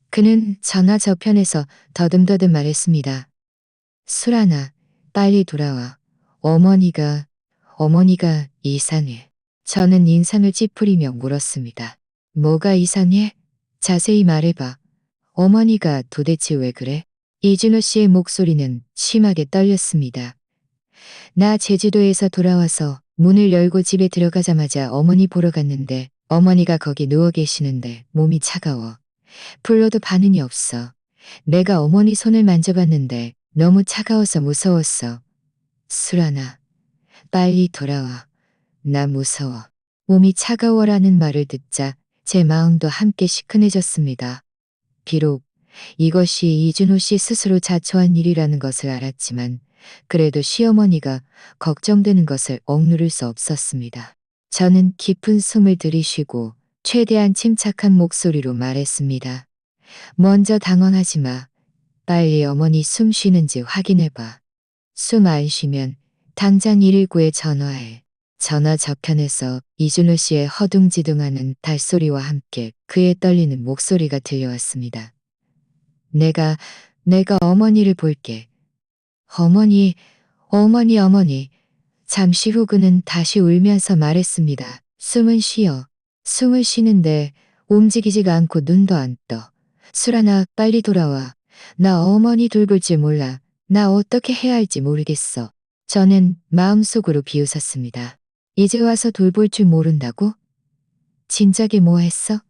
그는 전화 저편에서 더듬더듬 말했습니다. 수란아, 빨리 돌아와. 어머니가 이상해. 저는 인상을 찌푸리며 물었습니다. 뭐가 이상해? 자세히 말해봐. 어머니가 도대체 왜 그래? 이준호 씨의 목소리는 심하게 떨렸습니다. 나 제주도에서 돌아와서 문을 열고 집에 들어가자마자 어머니 보러 갔는데 어머니가 거기 누워 계시는데 몸이 차가워. 불러도 반응이 없어. 내가 어머니 손을 만져봤는데 너무 차가워서 무서웠어. 수란아, 빨리 돌아와. 나 무서워. 몸이 차가워라는 말을 듣자 제 마음도 함께 시큰해졌습니다. 비록 이것이 이준호 씨 스스로 자초한 일이라는 것을 알았지만 그래도 시어머니가 걱정되는 것을 억누를 수 없었습니다. 저는 깊은 숨을 들이쉬고 최대한 침착한 목소리로 말했습니다. 먼저 당황하지 마. 빨리 어머니 숨 쉬는지 확인해봐. 숨 안 쉬면 당장 119에 전화해. 전화 저편에서 이준호 씨의 허둥지둥하는 발소리와 함께 그의 떨리는 목소리가 들려왔습니다. 내가 어머니를 볼게. 어머니. 잠시 후 그는 다시 울면서 말했습니다. 숨은 쉬어. 숨을 쉬는데 움직이지가 않고 눈도 안 떠. 수란아, 빨리 돌아와. 나 어머니 돌볼 줄 몰라. 나 어떻게 해야 할지 모르겠어. 저는 마음속으로 비웃었습니다. 이제 와서 돌볼 줄 모른다고? 진작에 뭐 했어?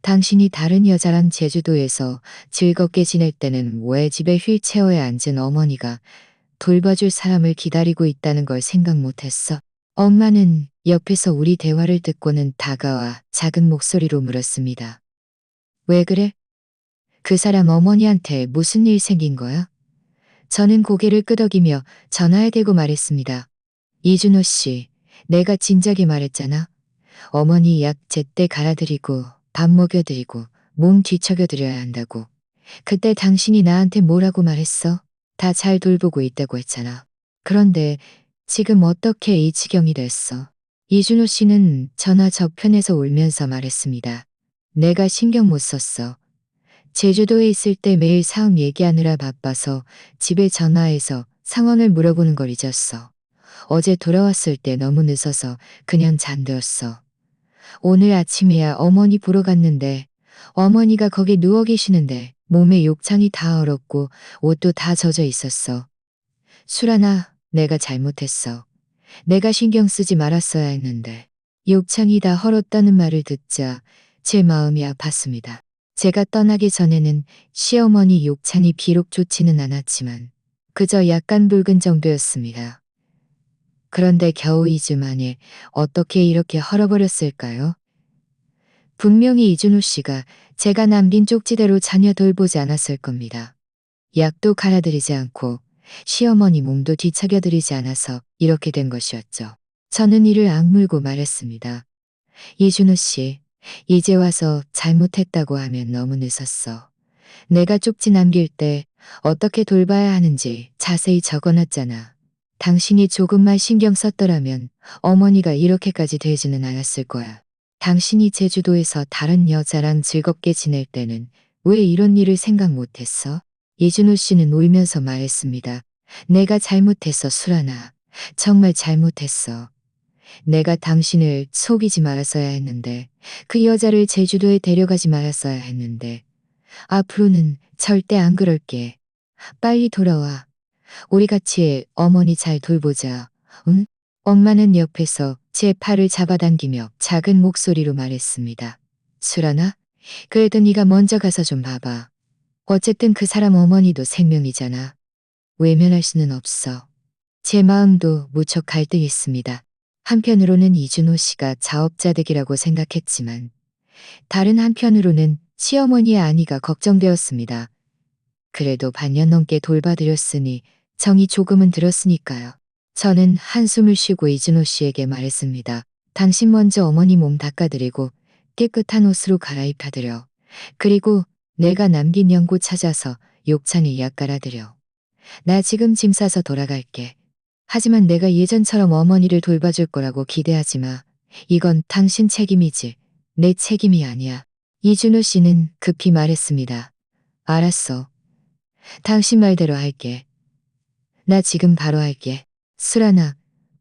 당신이 다른 여자랑 제주도에서 즐겁게 지낼 때는 왜 집에 휠체어에 앉은 어머니가 돌봐줄 사람을 기다리고 있다는 걸 생각 못했어? 엄마는 옆에서 우리 대화를 듣고는 다가와 작은 목소리로 물었습니다. 왜 그래? 그 사람 어머니한테 무슨 일 생긴 거야? 저는 고개를 끄덕이며 전화에 대고 말했습니다. 이준호 씨, 내가 진작에 말했잖아. 어머니 약 제때 갈아드리고 밥 먹여드리고 몸 뒤척여드려야 한다고. 그때 당신이 나한테 뭐라고 말했어? 다 잘 돌보고 있다고 했잖아. 그런데 지금 어떻게 이 지경이 됐어? 이준호 씨는 전화 저편에서 울면서 말했습니다. 내가 신경 못 썼어. 제주도에 있을 때 매일 사업 얘기하느라 바빠서 집에 전화해서 상황을 물어보는 걸 잊었어. 어제 돌아왔을 때 너무 늦어서 그냥 잠들었어. 오늘 아침에야 어머니 보러 갔는데 어머니가 거기 누워 계시는데 몸에 욕창이 다 얼었고 옷도 다 젖어 있었어. 수란아, 내가 잘못했어. 내가 신경 쓰지 말았어야 했는데. 욕창이 다 헐었다는 말을 듣자 제 마음이 아팠습니다. 제가 떠나기 전에는 시어머니 욕창이 비록 좋지는 않았지만 그저 약간 붉은 정도였습니다. 그런데 겨우 2주 만에 어떻게 이렇게 헐어버렸을까요? 분명히 이준호 씨가 제가 남긴 쪽지대로 자녀 돌보지 않았을 겁니다. 약도 갈아드리지 않고 시어머니 몸도 뒤척여드리지 않아서 이렇게 된 것이었죠. 저는 이를 악물고 말했습니다. 이준호 씨, 이제 와서 잘못했다고 하면 너무 늦었어. 내가 쪽지 남길 때 어떻게 돌봐야 하는지 자세히 적어놨잖아. 당신이 조금만 신경 썼더라면 어머니가 이렇게까지 되지는 않았을 거야. 당신이 제주도에서 다른 여자랑 즐겁게 지낼 때는 왜 이런 일을 생각 못했어? 이준호 씨는 울면서 말했습니다. 내가 잘못했어, 수란아. 정말 잘못했어. 내가 당신을 속이지 말았어야 했는데, 그 여자를 제주도에 데려가지 말았어야 했는데, 앞으로는 절대 안 그럴게. 빨리 돌아와. 우리 같이 어머니 잘 돌보자. 응? 엄마는 옆에서 제 팔을 잡아당기며 작은 목소리로 말했습니다. 수란아, 그래도 네가 먼저 가서 좀 봐봐. 어쨌든 그 사람 어머니도 생명이잖아. 외면할 수는 없어. 제 마음도 무척 갈등했습니다. 한편으로는 이준호 씨가 자업자득이라고 생각했지만 다른 한편으로는 시어머니의 안위가 걱정되었습니다. 그래도 반년 넘게 돌봐드렸으니 정이 조금은 들었으니까요. 저는 한숨을 쉬고 이준호 씨에게 말했습니다. 당신 먼저 어머니 몸 닦아드리고 깨끗한 옷으로 갈아입혀드려. 그리고 내가 남긴 연고 찾아서 욕창에 약 갈아드려. 나 지금 짐 싸서 돌아갈게. 하지만 내가 예전처럼 어머니를 돌봐줄 거라고 기대하지 마. 이건 당신 책임이지. 내 책임이 아니야. 이준호 씨는 급히 말했습니다. 알았어. 당신 말대로 할게. 나 지금 바로 할게. 수란아,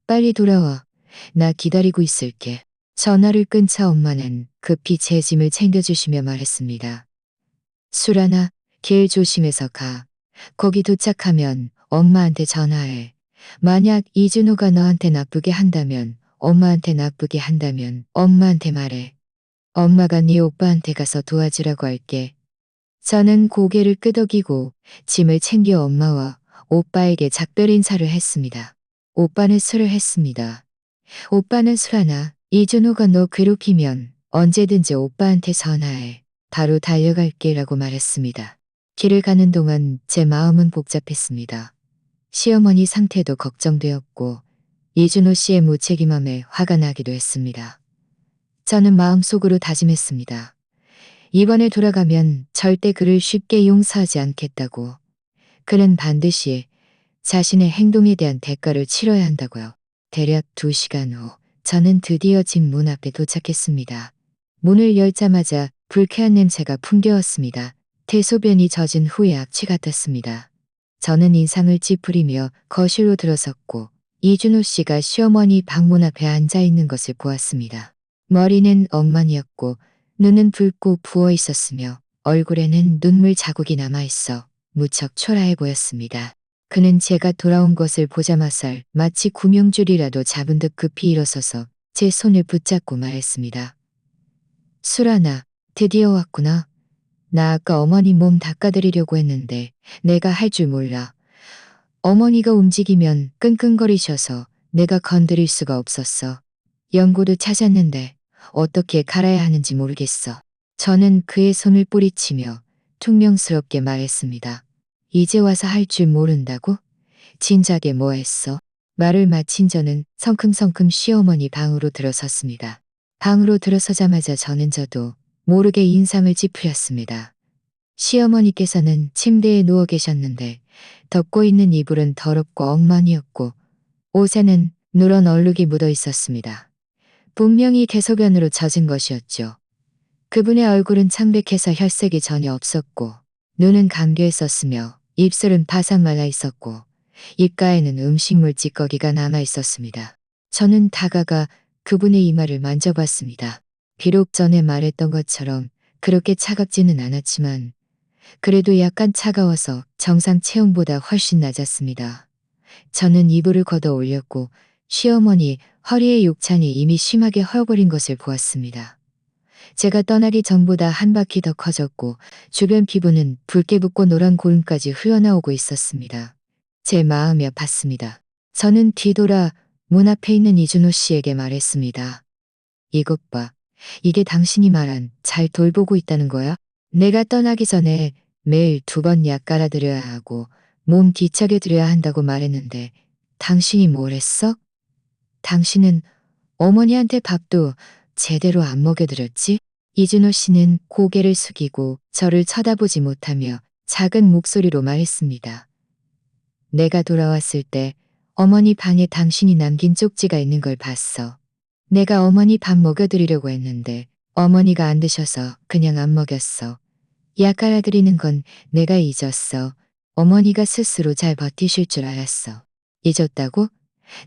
빨리 돌아와. 나 기다리고 있을게. 전화를 끊자 엄마는 급히 제 짐을 챙겨주시며 말했습니다. 수란아, 길 조심해서 가. 거기 도착하면 엄마한테 전화해. 만약 이준호가 너한테 나쁘게 한다면, 엄마한테 나쁘게 한다면 엄마한테 말해. 엄마가 네 오빠한테 가서 도와주라고 할게. 저는 고개를 끄덕이고 짐을 챙겨 엄마와 오빠에게 작별 인사를 했습니다. 오빠는 술을 했습니다. 오빠는 수란아, 이준호가 너 괴롭히면 언제든지 오빠한테 전화해. 바로 달려갈게 라고 말했습니다. 길을 가는 동안 제 마음은 복잡했습니다. 시어머니 상태도 걱정되었고 이준호 씨의 무책임함에 화가 나기도 했습니다. 저는 마음속으로 다짐했습니다. 이번에 돌아가면 절대 그를 쉽게 용서하지 않겠다고. 그는 반드시 자신의 행동에 대한 대가를 치러야 한다고요. 대략 2시간 후 저는 드디어 집 문 앞에 도착했습니다. 문을 열자마자 불쾌한 냄새가 풍겨왔습니다. 대소변이 젖은 후의 악취 같았습니다. 저는 인상을 찌푸리며 거실로 들어섰고 이준호 씨가 시어머니 방문 앞에 앉아 있는 것을 보았습니다. 머리는 엉망이었고 눈은 붉고 부어 있었으며 얼굴에는 눈물 자국이 남아있어 무척 초라해 보였습니다. 그는 제가 돌아온 것을 보자마자 마치 구명줄이라도 잡은 듯 급히 일어서서 제 손을 붙잡고 말했습니다. 수란아, 드디어 왔구나. 나 아까 어머니 몸 닦아드리려고 했는데 내가 할 줄 몰라. 어머니가 움직이면 끙끙거리셔서 내가 건드릴 수가 없었어. 연고도 찾았는데 어떻게 갈아야 하는지 모르겠어. 저는 그의 손을 뿌리치며 퉁명스럽게 말했습니다. 이제 와서 할 줄 모른다고? 진작에 뭐 했어? 말을 마친 저는 성큼성큼 시어머니 방으로 들어섰습니다. 방으로 들어서자마자 저도 모르게 인상을 찌푸렸습니다. 시어머니께서는 침대에 누워 계셨는데 덮고 있는 이불은 더럽고 엉망이었고 옷에는 누런 얼룩이 묻어 있었습니다. 분명히 대소변으로 젖은 것이었죠. 그분의 얼굴은 창백해서 혈색이 전혀 없었고 눈은 감겨 있었으며 입술은 바삭 말라 있었고 입가에는 음식물 찌꺼기가 남아 있었습니다. 저는 다가가 그분의 이마를 만져봤습니다. 비록 전에 말했던 것처럼 그렇게 차갑지는 않았지만 그래도 약간 차가워서 정상 체온보다 훨씬 낮았습니다. 저는 이불을 걷어 올렸고 시어머니 허리의 욕찬이 이미 심하게 허어버린 것을 보았습니다. 제가 떠나기 전보다 한 바퀴 더 커졌고 주변 피부는 붉게 붓고 노란 고름까지 흘러나오고 있었습니다. 제 마음이 아팠습니다. 저는 뒤돌아 문 앞에 있는 이준호 씨에게 말했습니다. 이것 봐. 이게 당신이 말한 잘 돌보고 있다는 거야? 내가 떠나기 전에 매일 2번 약 깔아드려야 하고 몸 뒤척여드려야 한다고 말했는데 당신이 뭘 했어? 당신은 어머니한테 밥도 제대로 안 먹여드렸지? 이준호 씨는 고개를 숙이고 저를 쳐다보지 못하며 작은 목소리로 말했습니다. 내가 돌아왔을 때 어머니 방에 당신이 남긴 쪽지가 있는 걸 봤어. 내가 어머니 밥 먹여드리려고 했는데 어머니가 안 드셔서 그냥 안 먹였어. 약 깔아드리는 건 내가 잊었어. 어머니가 스스로 잘 버티실 줄 알았어. 잊었다고?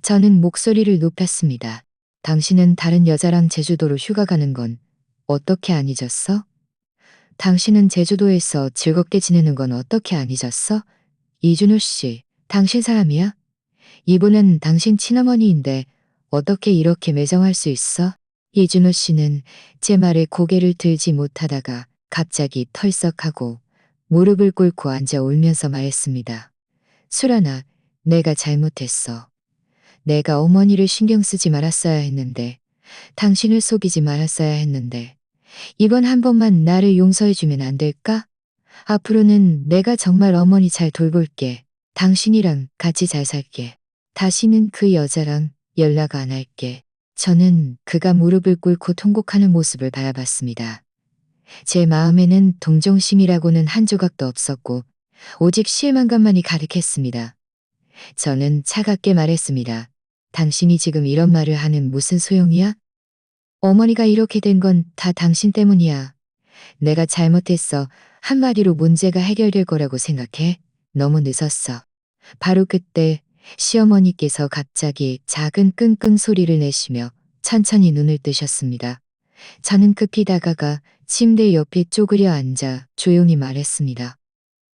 저는 목소리를 높였습니다. 당신은 다른 여자랑 제주도로 휴가 가는 건 어떻게 안 잊었어? 당신은 제주도에서 즐겁게 지내는 건 어떻게 안 잊었어? 이준호 씨, 당신 사람이야? 이분은 당신 친어머니인데 어떻게 이렇게 매정할 수 있어? 이준호 씨는 제 말에 고개를 들지 못하다가 갑자기 털썩하고 무릎을 꿇고 앉아 울면서 말했습니다. 수란아, 내가 잘못했어. 내가 어머니를 신경 쓰지 말았어야 했는데, 당신을 속이지 말았어야 했는데, 이번 한 번만 나를 용서해주면 안 될까? 앞으로는 내가 정말 어머니 잘 돌볼게. 당신이랑 같이 잘 살게. 다시는 그 여자랑 연락 안 할게. 저는 그가 무릎을 꿇고 통곡하는 모습을 바라봤습니다. 제 마음에는 동정심이라고는 한 조각도 없었고 오직 실망감만이 가득했습니다. 저는 차갑게 말했습니다. 당신이 지금 이런 말을 하는 무슨 소용이야? 어머니가 이렇게 된 건 다 당신 때문이야. 내가 잘못했어. 한마디로 문제가 해결될 거라고 생각해? 너무 늦었어. 바로 그때 시어머니께서 갑자기 작은 끙끙 소리를 내시며 천천히 눈을 뜨셨습니다. 저는 급히 다가가 침대 옆에 쪼그려 앉아 조용히 말했습니다.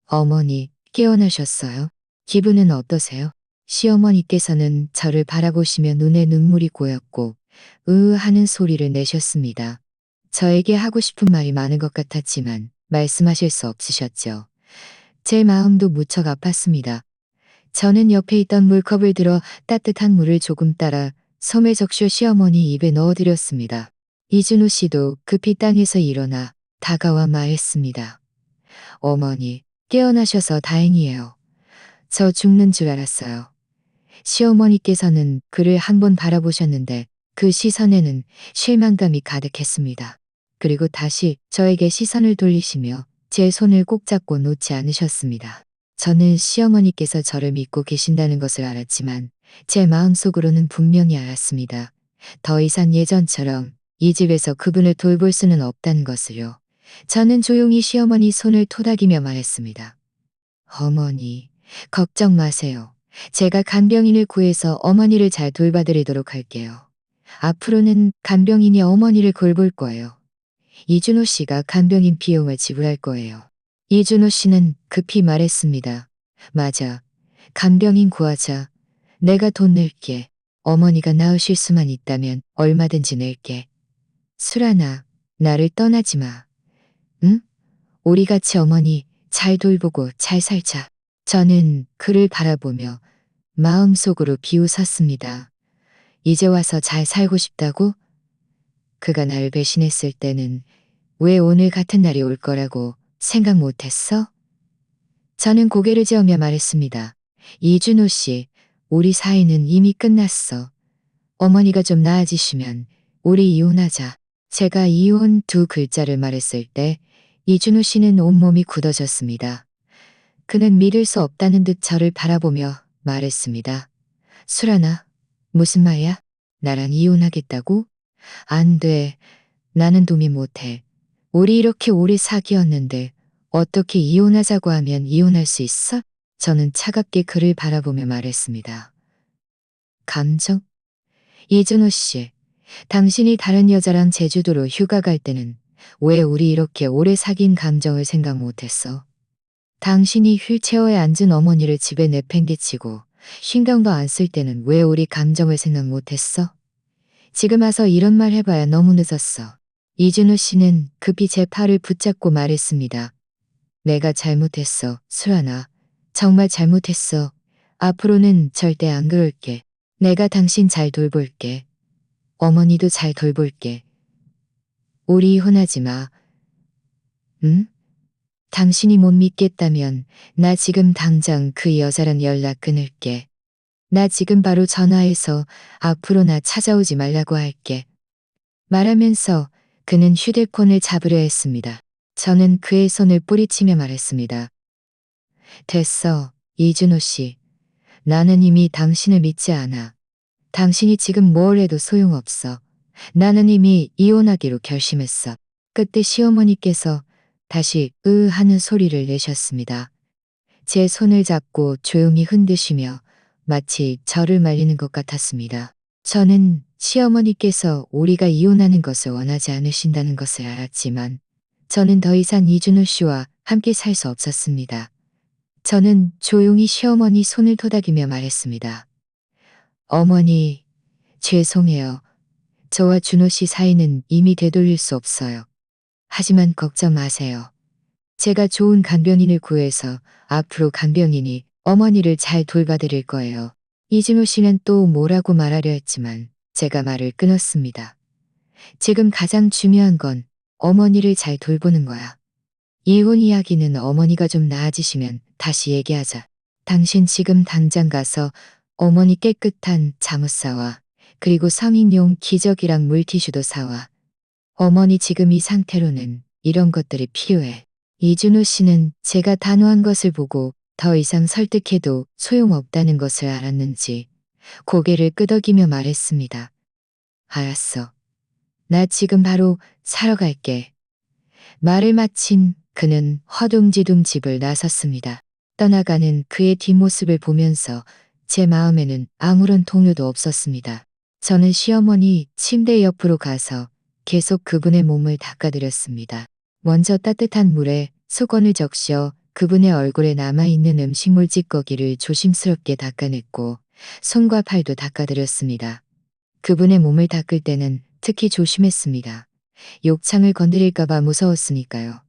어머니, 깨어나셨어요? 기분은 어떠세요? 시어머니께서는 저를 바라보시며 눈에 눈물이 고였고 하는 소리를 내셨습니다. 저에게 하고 싶은 말이 많은 것 같았지만 말씀하실 수 없으셨죠. 제 마음도 무척 아팠습니다. 저는 옆에 있던 물컵을 들어 따뜻한 물을 조금 따라 섬에 적셔 시어머니 입에 넣어드렸습니다. 이준호 씨도 급히 땅에서 일어나 다가와 말했습니다. 어머니, 깨어나셔서 다행이에요. 저 죽는 줄 알았어요. 시어머니께서는 그를 한 번 바라보셨는데 그 시선에는 실망감이 가득했습니다. 그리고 다시 저에게 시선을 돌리시며 제 손을 꼭 잡고 놓지 않으셨습니다. 저는 시어머니께서 저를 믿고 계신다는 것을 알았지만 제 마음속으로는 분명히 알았습니다. 더 이상 예전처럼 이 집에서 그분을 돌볼 수는 없다는 것을요. 저는 조용히 시어머니 손을 토닥이며 말했습니다. 어머니, 걱정 마세요. 제가 간병인을 구해서 어머니를 잘 돌봐드리도록 할게요. 앞으로는 간병인이 어머니를 돌볼 거예요. 이준호 씨가 간병인 비용을 지불할 거예요. 이준호 씨는 급히 말했습니다. 맞아. 간병인 구하자. 내가 돈 낼게. 어머니가 나으실 수만 있다면 얼마든지 낼게. 수란아, 나를 떠나지 마. 우리 같이 어머니 잘 돌보고 잘 살자. 저는 그를 바라보며 마음속으로 비웃었습니다. 이제 와서 잘 살고 싶다고? 그가 날 배신했을 때는 왜 오늘 같은 날이 올 거라고 생각 못했어? 저는 고개를 저으며 말했습니다. 이준호 씨, 우리 사이는 이미 끝났어. 어머니가 좀 나아지시면 우리 이혼하자. 제가 이혼 두 글자를 말했을 때 이준호 씨는 온몸이 굳어졌습니다. 그는 믿을 수 없다는 듯 저를 바라보며 말했습니다. 수란아, 무슨 말이야? 나랑 이혼하겠다고? 안 돼. 나는 동의 못해. 우리 이렇게 오래 사귀었는데 어떻게 이혼하자고 하면 이혼할 수 있어? 저는 차갑게 그를 바라보며 말했습니다. 감정? 이준호 씨, 당신이 다른 여자랑 제주도로 휴가 갈 때는 왜 우리 이렇게 오래 사귄 감정을 생각 못했어? 당신이 휠체어에 앉은 어머니를 집에 내팽개치고 신경도 안 쓸 때는 왜 우리 감정을 생각 못했어? 지금 와서 이런 말 해봐야 너무 늦었어. 이준호 씨는 급히 제 팔을 붙잡고 말했습니다. 내가 잘못했어, 수란아. 정말 잘못했어. 앞으로는 절대 안 그럴게. 내가 당신 잘 돌볼게. 어머니도 잘 돌볼게. 우리 이혼하지 마. 응? 당신이 못 믿겠다면 나 지금 당장 그 여자랑 연락 끊을게. 나 지금 바로 전화해서 앞으로 나 찾아오지 말라고 할게. 말하면서 그는 휴대폰을 잡으려 했습니다. 저는 그의 손을 뿌리치며 말했습니다. 됐어, 이준호 씨. 나는 이미 당신을 믿지 않아. 당신이 지금 뭘 해도 소용없어. 나는 이미 이혼하기로 결심했어. 그때 시어머니께서 다시 하는 소리를 내셨습니다. 제 손을 잡고 조용히 흔드시며 마치 저를 말리는 것 같았습니다. 저는 시어머니께서 우리가 이혼하는 것을 원하지 않으신다는 것을 알았지만 저는 더 이상 이준호 씨와 함께 살 수 없었습니다. 저는 조용히 시어머니 손을 토닥이며 말했습니다. 어머니, 죄송해요. 저와 준호 씨 사이는 이미 되돌릴 수 없어요. 하지만 걱정 마세요. 제가 좋은 간병인을 구해서 앞으로 간병인이 어머니를 잘 돌봐드릴 거예요. 이준호 씨는 또 뭐라고 말하려 했지만 제가 말을 끊었습니다. 지금 가장 중요한 건 어머니를 잘 돌보는 거야. 이혼 이야기는 어머니가 좀 나아지시면 다시 얘기하자. 당신 지금 당장 가서 어머니 깨끗한 잠옷 사와. 그리고 성인용 기저귀랑 물티슈도 사와. 어머니 지금 이 상태로는 이런 것들이 필요해. 이준호 씨는 제가 단호한 것을 보고 더 이상 설득해도 소용없다는 것을 알았는지 고개를 끄덕이며 말했습니다. 알았어. 나 지금 바로 사러 갈게. 말을 마친 그는 허둥지둥 집을 나섰습니다. 떠나가는 그의 뒷모습을 보면서 제 마음에는 아무런 동요도 없었습니다. 저는 시어머니 침대 옆으로 가서 계속 그분의 몸을 닦아드렸습니다. 먼저 따뜻한 물에 수건을 적셔 그분의 얼굴에 남아있는 음식물 찌꺼기를 조심스럽게 닦아냈고 손과 팔도 닦아드렸습니다. 그분의 몸을 닦을 때는 특히 조심했습니다. 욕창을 건드릴까봐 무서웠으니까요.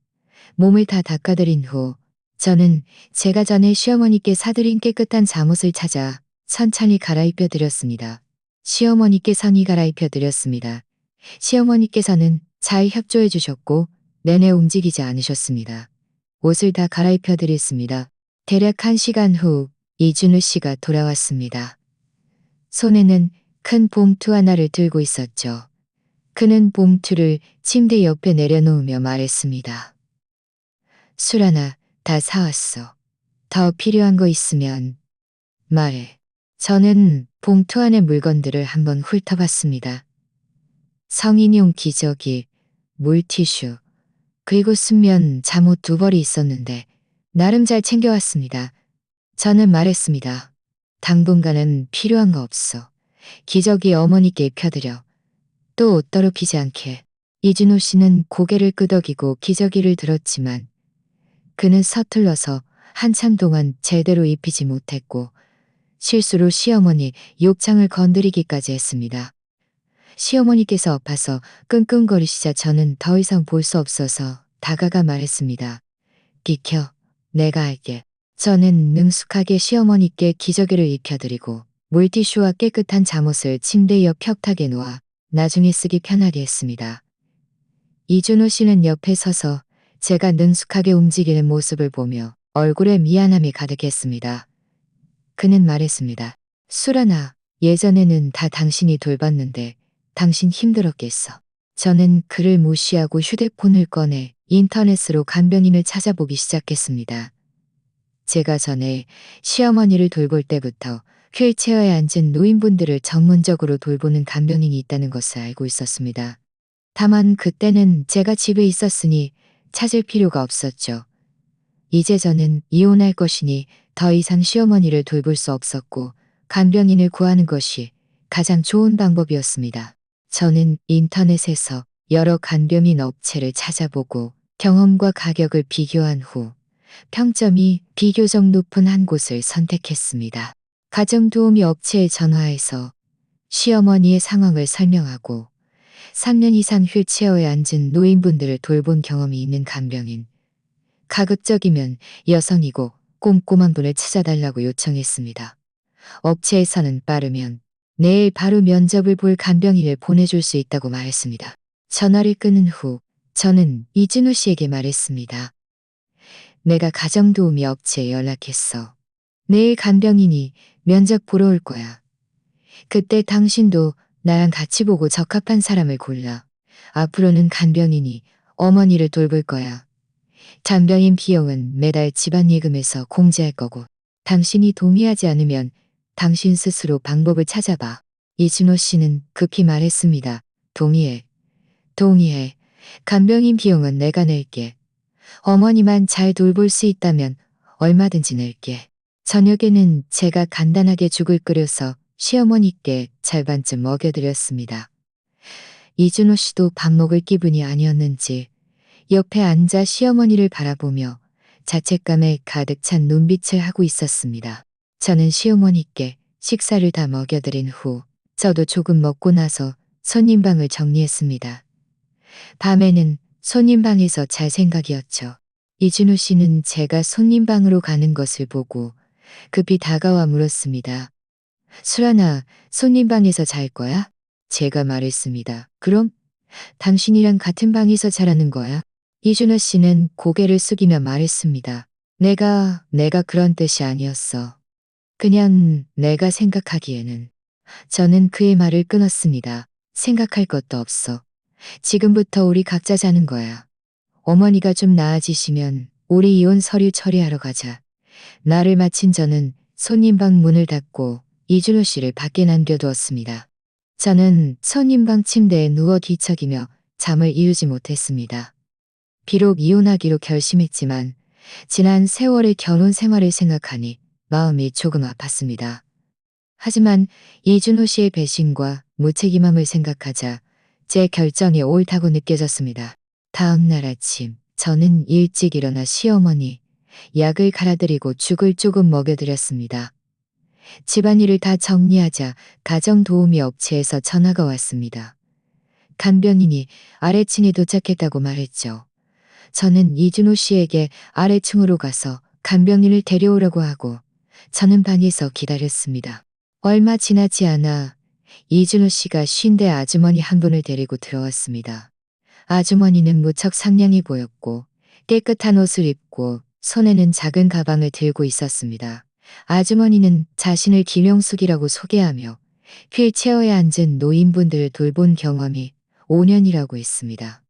몸을 다 닦아드린 후 저는 제가 전에 시어머니께 사드린 깨끗한 잠옷을 찾아 천천히 갈아입혀 드렸습니다. 시어머니께 선히 갈아입혀 드렸습니다. 시어머니께서는 잘 협조해 주셨고 내내 움직이지 않으셨습니다. 옷을 다 갈아입혀 드렸습니다. 대략 1시간 후 이준우 씨가 돌아왔습니다. 손에는 큰 봉투 하나를 들고 있었죠. 그는 봉투를 침대 옆에 내려놓으며 말했습니다. 수란아, 다 사왔어. 더 필요한 거 있으면 말해. 저는 봉투 안의 물건들을 한번 훑어봤습니다. 성인용 기저귀, 물티슈, 그리고 순면 잠옷 2벌이 있었는데 나름 잘 챙겨왔습니다. 저는 말했습니다. 당분간은 필요한 거 없어. 기저귀 어머니께 입혀드려. 또 옷 더럽히지 않게. 이준호 씨는 고개를 끄덕이고 기저귀를 들었지만 그는 서툴러서 한참 동안 제대로 입히지 못했고 실수로 시어머니 욕창을 건드리기까지 했습니다. 시어머니께서 엎어서 끙끙거리시자 저는 더 이상 볼 수 없어서 다가가 말했습니다. 기켜. 내가 할게. 저는 능숙하게 시어머니께 기저귀를 입혀드리고 물티슈와 깨끗한 잠옷을 침대 옆 벽탁에 놓아 나중에 쓰기 편하게 했습니다. 이준호 씨는 옆에 서서 제가 능숙하게 움직이는 모습을 보며 얼굴에 미안함이 가득했습니다. 그는 말했습니다. 수란아, 예전에는 다 당신이 돌봤는데 당신 힘들었겠어. 저는 그를 무시하고 휴대폰을 꺼내 인터넷으로 간병인을 찾아보기 시작했습니다. 제가 전에 시어머니를 돌볼 때부터 휠체어에 앉은 노인분들을 전문적으로 돌보는 간병인이 있다는 것을 알고 있었습니다. 다만 그때는 제가 집에 있었으니 찾을 필요가 없었죠. 이제 저는 이혼할 것이니 더 이상 시어머니를 돌볼 수 없었고 간병인을 구하는 것이 가장 좋은 방법이었습니다. 저는 인터넷에서 여러 간병인 업체를 찾아보고 경험과 가격을 비교한 후 평점이 비교적 높은 한 곳을 선택했습니다. 가정도우미 업체에 전화해서 시어머니의 상황을 설명하고 3년 이상 휠체어에 앉은 노인분들을 돌본 경험이 있는 간병인, 가급적이면 여성이고 꼼꼼한 분을 찾아달라고 요청했습니다. 업체에서는 빠르면 내일 바로 면접을 볼 간병인을 보내줄 수 있다고 말했습니다. 전화를 끊은 후 저는 이준호 씨에게 말했습니다. 내가 가정도우미 업체에 연락했어. 내일 간병인이 면접 보러 올 거야. 그때 당신도 나랑 같이 보고 적합한 사람을 골라. 앞으로는 간병인이 어머니를 돌볼 거야. 간병인 비용은 매달 집안예금에서 공제할 거고 당신이 동의하지 않으면 당신 스스로 방법을 찾아봐. 이준호 씨는 급히 말했습니다. 동의해. 동의해. 간병인 비용은 내가 낼게. 어머니만 잘 돌볼 수 있다면 얼마든지 낼게. 저녁에는 제가 간단하게 죽을 끓여서 시어머니께 절반쯤 먹여드렸습니다. 이준호 씨도 밥 먹을 기분이 아니었는지 옆에 앉아 시어머니를 바라보며 자책감에 가득 찬 눈빛을 하고 있었습니다. 저는 시어머니께 식사를 다 먹여드린 후 저도 조금 먹고 나서 손님방을 정리했습니다. 밤에는 손님방에서 잘 생각이었죠. 이준호 씨는 제가 손님방으로 가는 것을 보고 급히 다가와 물었습니다. 수란아, 손님방에서 잘 거야? 제가 말했습니다. 그럼 당신이랑 같은 방에서 자라는 거야? 이준호 씨는 고개를 숙이며 말했습니다. 내가 그런 뜻이 아니었어. 그냥 내가 생각하기에는. 저는 그의 말을 끊었습니다. 생각할 것도 없어. 지금부터 우리 각자 자는 거야. 어머니가 좀 나아지시면 우리 이혼 서류 처리하러 가자. 나를 마친 저는 손님방 문을 닫고 이준호 씨를 밖에 남겨두었습니다. 저는 손님방 침대에 누워 뒤척이며 잠을 이루지 못했습니다. 비록 이혼하기로 결심했지만 지난 세월의 결혼 생활을 생각하니 마음이 조금 아팠습니다. 하지만 이준호 씨의 배신과 무책임함을 생각하자 제 결정이 옳다고 느껴졌습니다. 다음 날 아침 저는 일찍 일어나 시어머니 약을 갈아드리고 죽을 조금 먹여드렸습니다. 집안일을 다 정리하자 가정도우미 업체에서 전화가 왔습니다. 간병인이 아래층에 도착했다고 말했죠. 저는 이준호 씨에게 아래층으로 가서 간병인을 데려오라고 하고 저는 방에서 기다렸습니다. 얼마 지나지 않아 이준호 씨가 쉰대 아주머니 한 분을 데리고 들어왔습니다. 아주머니는 무척 상냥해 보였고 깨끗한 옷을 입고 손에는 작은 가방을 들고 있었습니다. 아주머니는 자신을 김영숙이라고 소개하며 휠체어에 앉은 노인분들을 돌본 경험이 5년이라고 했습니다.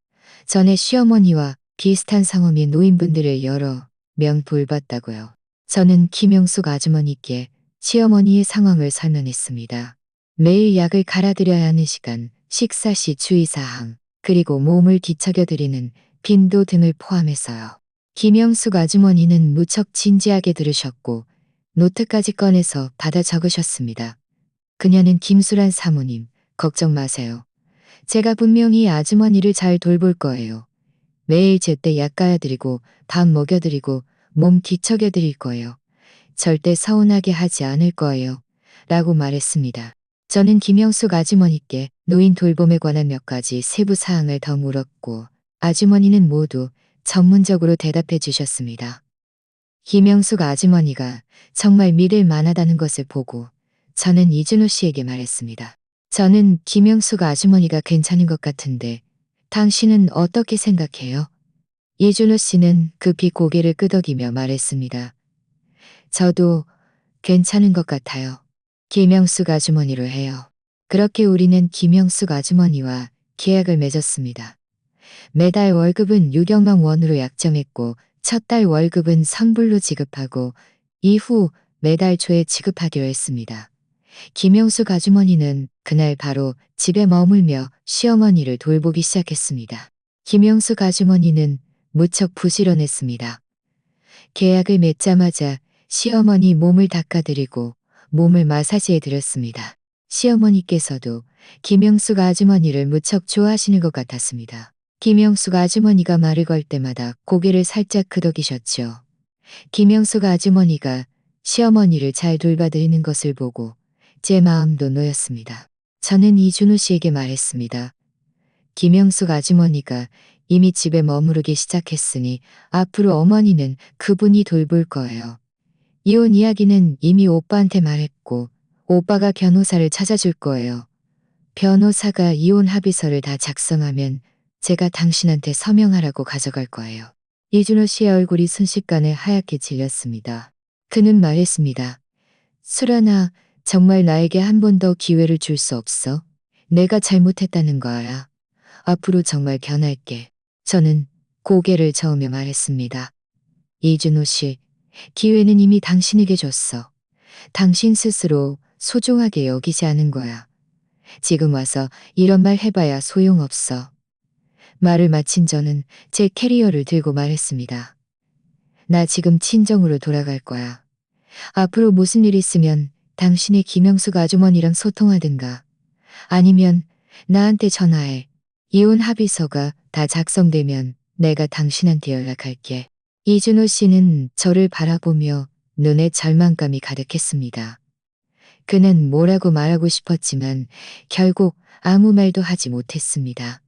전에 시어머니와 비슷한 상황의 노인분들을 여러 명 돌봤다고요. 저는 김영숙 아주머니께 시어머니의 상황을 설명했습니다. 매일 약을 갈아드려야 하는 시간, 식사 시 주의사항, 그리고 몸을 뒤척여드리는 빈도 등을 포함해서요. 김영숙 아주머니는 무척 진지하게 들으셨고 노트까지 꺼내서 받아 적으셨습니다. 그녀는 김수란 사모님, 걱정 마세요. 제가 분명히 아주머니를 잘 돌볼 거예요. 매일 제때 약 갈아드리고 밥 먹여드리고 몸 뒤척여드릴 거예요. 절대 서운하게 하지 않을 거예요. 라고 말했습니다. 저는 김영숙 아주머니께 노인 돌봄에 관한 몇 가지 세부 사항을 더 물었고 아주머니는 모두 전문적으로 대답해 주셨습니다. 김영숙 아주머니가 정말 믿을 만하다는 것을 보고 저는 이준호 씨에게 말했습니다. 저는 김영숙 아주머니가 괜찮은 것 같은데 당신은 어떻게 생각해요? 이준호 씨는 급히 고개를 끄덕이며 말했습니다. 저도 괜찮은 것 같아요. 김영숙 아주머니로 해요. 그렇게 우리는 김영숙 아주머니와 계약을 맺었습니다. 매달 월급은 6억만 원으로 약정했고 첫 달 월급은 선불로 지급하고 이후 매달 초에 지급하기로 했습니다. 김영숙 아주머니는 그날 바로 집에 머물며 시어머니를 돌보기 시작했습니다. 김영숙 아주머니는 무척 부지런했습니다. 계약을 맺자마자 시어머니 몸을 닦아드리고 몸을 마사지해 드렸습니다. 시어머니께서도 김영숙 아주머니를 무척 좋아하시는 것 같았습니다. 김영숙 아주머니가 말을 걸 때마다 고개를 살짝 끄덕이셨죠. 김영숙 아주머니가 시어머니를 잘 돌봐드리는 것을 보고 제 마음도 놓였습니다. 저는 이준호 씨에게 말했습니다. 김영숙 아주머니가 이미 집에 머무르기 시작했으니 앞으로 어머니는 그분이 돌볼 거예요. 이혼 이야기는 이미 오빠한테 말했고 오빠가 변호사를 찾아줄 거예요. 변호사가 이혼 합의서를 다 작성하면 제가 당신한테 서명하라고 가져갈 거예요. 이준호 씨의 얼굴이 순식간에 하얗게 질렸습니다. 그는 말했습니다. 수란아, 정말 나에게 한 번 더 기회를 줄 수 없어? 내가 잘못했다는 거 알아. 앞으로 정말 변할게. 저는 고개를 저으며 말했습니다. 이준호 씨, 기회는 이미 당신에게 줬어. 당신 스스로 소중하게 여기지 않은 거야. 지금 와서 이런 말 해봐야 소용없어. 말을 마친 저는 제 캐리어를 들고 말했습니다. 나 지금 친정으로 돌아갈 거야. 앞으로 무슨 일 있으면 당신의 김영숙 아주머니랑 소통하든가 아니면 나한테 전화해. 이혼 합의서가 다 작성되면 내가 당신한테 연락할게. 이준호 씨는 저를 바라보며 눈에 절망감이 가득했습니다. 그는 뭐라고 말하고 싶었지만 결국 아무 말도 하지 못했습니다.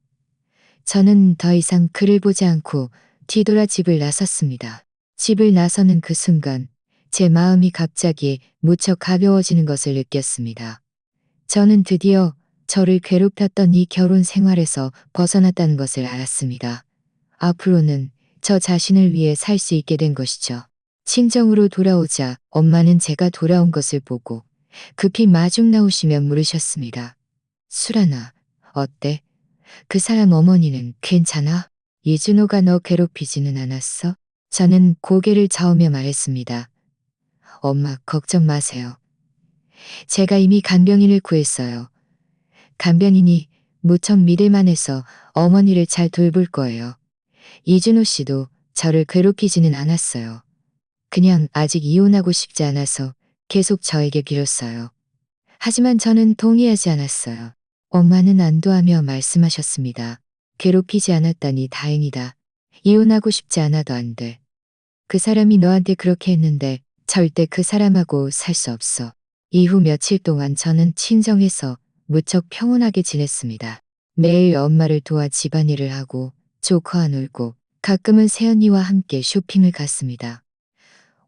저는 더 이상 그를 보지 않고 뒤돌아 집을 나섰습니다. 집을 나서는 그 순간 제 마음이 갑자기 무척 가벼워지는 것을 느꼈습니다. 저는 드디어 저를 괴롭혔던 이 결혼 생활에서 벗어났다는 것을 알았습니다. 앞으로는 저 자신을 위해 살 수 있게 된 것이죠. 친정으로 돌아오자 엄마는 제가 돌아온 것을 보고 급히 마중 나오시며 물으셨습니다. 수란아, 어때? 그 사람 어머니는 괜찮아? 이준호가 너 괴롭히지는 않았어? 저는 고개를 저으며 말했습니다. 엄마, 걱정 마세요. 제가 이미 간병인을 구했어요. 간병인이 무척 믿을만해서 어머니를 잘 돌볼 거예요. 이준호 씨도 저를 괴롭히지는 않았어요. 그냥 아직 이혼하고 싶지 않아서 계속 저에게 빌었어요. 하지만 저는 동의하지 않았어요. 엄마는 안도하며 말씀하셨습니다. 괴롭히지 않았다니 다행이다. 이혼하고 싶지 않아도 안 돼. 그 사람이 너한테 그렇게 했는데 절대 그 사람하고 살 수 없어. 이후 며칠 동안 저는 친정에서 무척 평온하게 지냈습니다. 매일 엄마를 도와 집안일을 하고 조카와 놀고 가끔은 새언니와 함께 쇼핑을 갔습니다.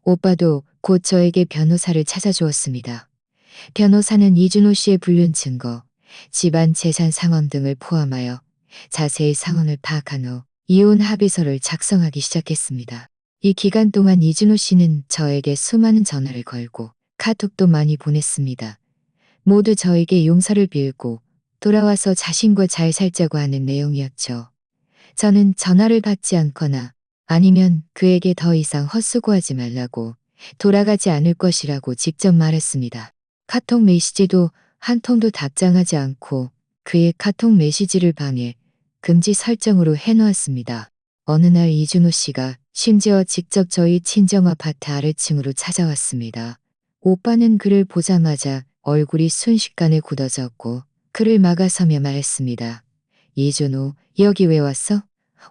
오빠도 곧 저에게 변호사를 찾아주었습니다. 변호사는 이준호 씨의 불륜 증거, 집안 재산 상황 등을 포함하여 자세히 상황을 파악한 후 이혼 합의서를 작성하기 시작했습니다. 이 기간 동안 이준호 씨는 저에게 수많은 전화를 걸고 카톡도 많이 보냈습니다. 모두 저에게 용서를 빌고 돌아와서 자신과 잘 살자고 하는 내용이었죠. 저는 전화를 받지 않거나 아니면 그에게 더 이상 헛수고하지 말라고 돌아가지 않을 것이라고 직접 말했습니다. 카톡 메시지도 한 통도 답장하지 않고 그의 카톡 메시지를 방해, 금지 설정으로 해놓았습니다. 어느 날 이준호 씨가 심지어 직접 저희 친정 아파트 아래층으로 찾아왔습니다. 오빠는 그를 보자마자 얼굴이 순식간에 굳어졌고 그를 막아서며 말했습니다. 이준호, 여기 왜 왔어?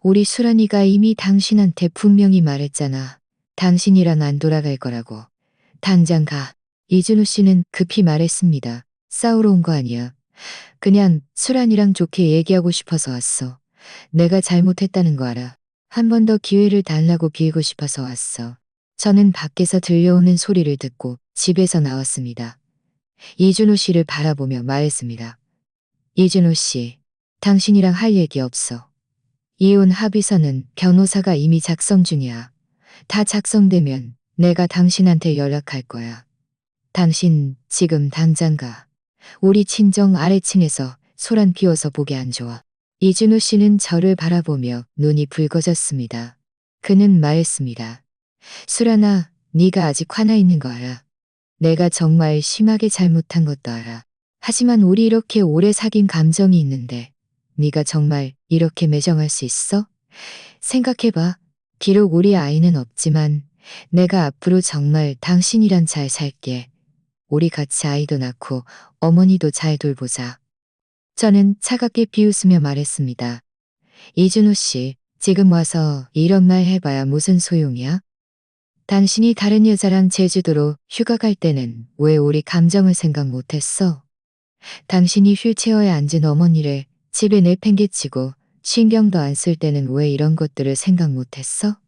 우리 수란이가 이미 당신한테 분명히 말했잖아. 당신이랑 안 돌아갈 거라고. 당장 가. 이준호 씨는 급히 말했습니다. 싸우러 온 거 아니야. 그냥 수란이랑 좋게 얘기하고 싶어서 왔어. 내가 잘못했다는 거 알아. 한 번 더 기회를 달라고 빌고 싶어서 왔어. 저는 밖에서 들려오는 소리를 듣고 집에서 나왔습니다. 이준호 씨를 바라보며 말했습니다. 이준호 씨, 당신이랑 할 얘기 없어. 이혼 합의서는 변호사가 이미 작성 중이야. 다 작성되면 내가 당신한테 연락할 거야. 당신 지금 당장 가. 우리 친정 아래층에서 소란 피워서 보기 안 좋아. 이준호 씨는 저를 바라보며 눈이 붉어졌습니다. 그는 말했습니다. 수란아, 네가 아직 화나 있는 거 알아. 내가 정말 심하게 잘못한 것도 알아. 하지만 우리 이렇게 오래 사귄 감정이 있는데 네가 정말 이렇게 매정할 수 있어? 생각해봐. 비록 우리 아이는 없지만 내가 앞으로 정말 당신이랑 잘 살게. 우리 같이 아이도 낳고 어머니도 잘 돌보자. 저는 차갑게 비웃으며 말했습니다. 이준호 씨, 지금 와서 이런 말 해봐야 무슨 소용이야? 당신이 다른 여자랑 제주도로 휴가 갈 때는 왜 우리 감정을 생각 못했어? 당신이 휠체어에 앉은 어머니를 집에 내팽개치고 신경도 안 쓸 때는 왜 이런 것들을 생각 못했어?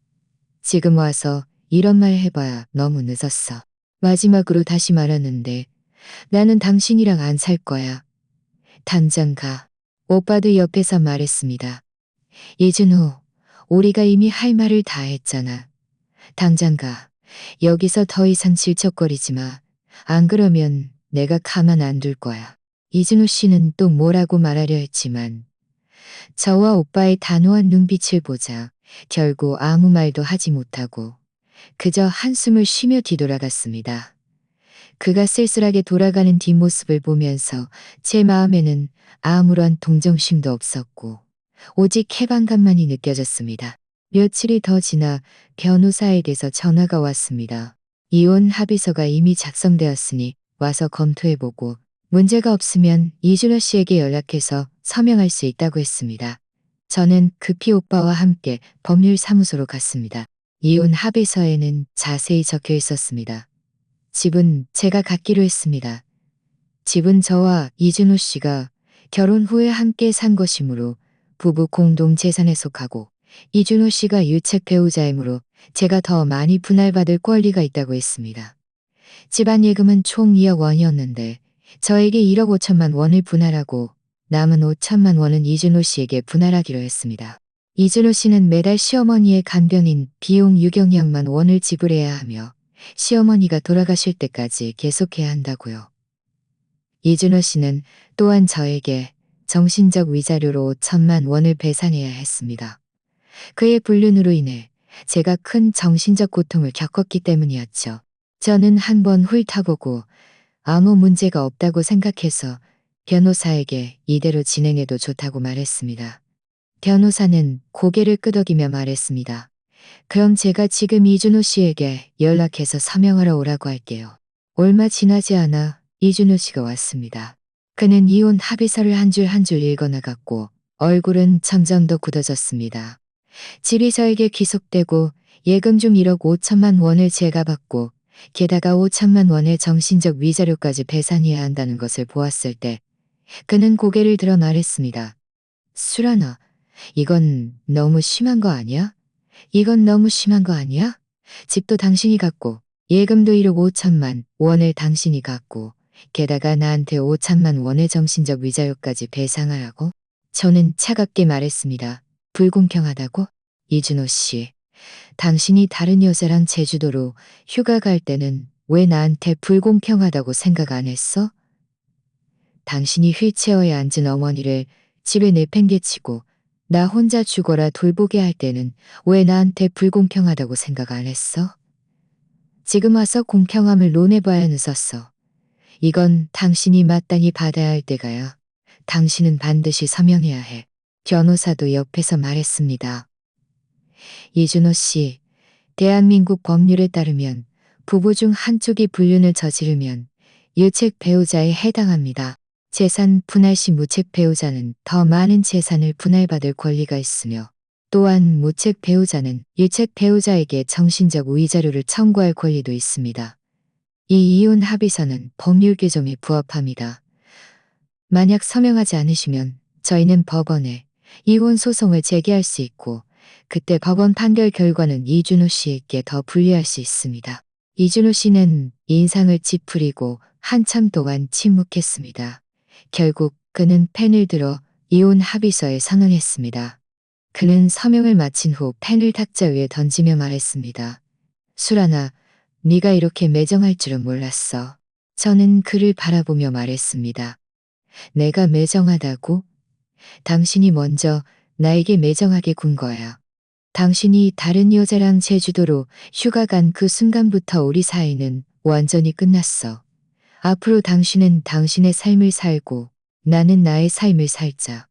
지금 와서 이런 말 해봐야 너무 늦었어. 마지막으로 다시 말하는데 나는 당신이랑 안 살 거야. 당장 가. 오빠도 옆에서 말했습니다. 이준호, 우리가 이미 할 말을 다 했잖아. 당장 가. 여기서 더 이상 질척거리지 마. 안 그러면 내가 가만 안 둘 거야. 이준호 씨는 또 뭐라고 말하려 했지만 저와 오빠의 단호한 눈빛을 보자 결국 아무 말도 하지 못하고 그저 한숨을 쉬며 뒤돌아갔습니다. 그가 쓸쓸하게 돌아가는 뒷모습을 보면서 제 마음에는 아무런 동정심도 없었고 오직 해방감만이 느껴졌습니다. 며칠이 더 지나 변호사에게서 전화가 왔습니다. 이혼 합의서가 이미 작성되었으니 와서 검토해보고 문제가 없으면 이준호 씨에게 연락해서 서명할 수 있다고 했습니다. 저는 급히 오빠와 함께 법률사무소로 갔습니다. 이혼 합의서에는 자세히 적혀 있었습니다. 집은 제가 갖기로 했습니다. 집은 저와 이준호 씨가 결혼 후에 함께 산 것이므로 부부 공동 재산에 속하고 이준호 씨가 유책 배우자이므로 제가 더 많이 분할받을 권리가 있다고 했습니다. 집안 예금은 총 2억 원이었는데 저에게 1억 5천만 원을 분할하고 남은 5천만 원은 이준호 씨에게 분할하기로 했습니다. 이준호 씨는 매달 시어머니의 간병인 비용 6억여만 원을 지불해야 하며 시어머니가 돌아가실 때까지 계속해야 한다고요. 이준호 씨는 또한 저에게 정신적 위자료로 5천만 원을 배상해야 했습니다. 그의 불륜으로 인해 제가 큰 정신적 고통을 겪었기 때문이었죠. 저는 한번 훑어보고 아무 문제가 없다고 생각해서 변호사에게 이대로 진행해도 좋다고 말했습니다. 변호사는 고개를 끄덕이며 말했습니다. 그럼 제가 지금 이준호 씨에게 연락해서 서명하러 오라고 할게요. 얼마 지나지 않아 이준호 씨가 왔습니다. 그는 이혼 합의서를 한 줄 한 줄 읽어나갔고 얼굴은 점점 더 굳어졌습니다. 집이 저에게 귀속되고 예금 중 1억 5천만 원을 제가 받고 게다가 5천만 원의 정신적 위자료까지 배상해야 한다는 것을 보았을 때 그는 고개를 들어 말했습니다. 수란아, 이건 너무 심한 거 아니야? 이건 너무 심한 거 아니야? 집도 당신이 갖고 예금도 1억 5천만 원을 당신이 갖고 게다가 나한테 5천만 원의 정신적 위자료까지 배상하라고? 저는 차갑게 말했습니다. 불공평하다고? 이준호 씨, 당신이 다른 여자랑 제주도로 휴가 갈 때는 왜 나한테 불공평하다고 생각 안 했어? 당신이 휠체어에 앉은 어머니를 집에 내팽개치고 나 혼자 죽어라 돌보게 할 때는 왜 나한테 불공평하다고 생각 안 했어? 지금 와서 공평함을 논해봐야 늦었어. 이건 당신이 마땅히 받아야 할 때가야. 당신은 반드시 서명해야 해. 변호사도 옆에서 말했습니다. 이준호 씨, 대한민국 법률에 따르면 부부 중 한쪽이 불륜을 저지르면 유책 배우자에 해당합니다. 재산 분할 시 무책 배우자는 더 많은 재산을 분할받을 권리가 있으며 또한 무책 배우자는 유책 배우자에게 정신적 위자료를 청구할 권리도 있습니다. 이 이혼 합의서는 법률 규정에 부합합니다. 만약 서명하지 않으시면 저희는 법원에 이혼 소송을 제기할 수 있고 그때 법원 판결 결과는 이준호 씨에게 더 불리할 수 있습니다. 이준호 씨는 인상을 찌푸리고 한참 동안 침묵했습니다. 결국 그는 펜을 들어 이혼 합의서에 선언했습니다. 그는 서명을 마친 후 펜을 탁자 위에 던지며 말했습니다. 수란아, 네가 이렇게 매정할 줄은 몰랐어. 저는 그를 바라보며 말했습니다. 내가 매정하다고? 당신이 먼저 나에게 매정하게 군 거야. 당신이 다른 여자랑 제주도로 휴가 간 그 순간부터 우리 사이는 완전히 끝났어. 앞으로 당신은 당신의 삶을 살고 나는 나의 삶을 살자.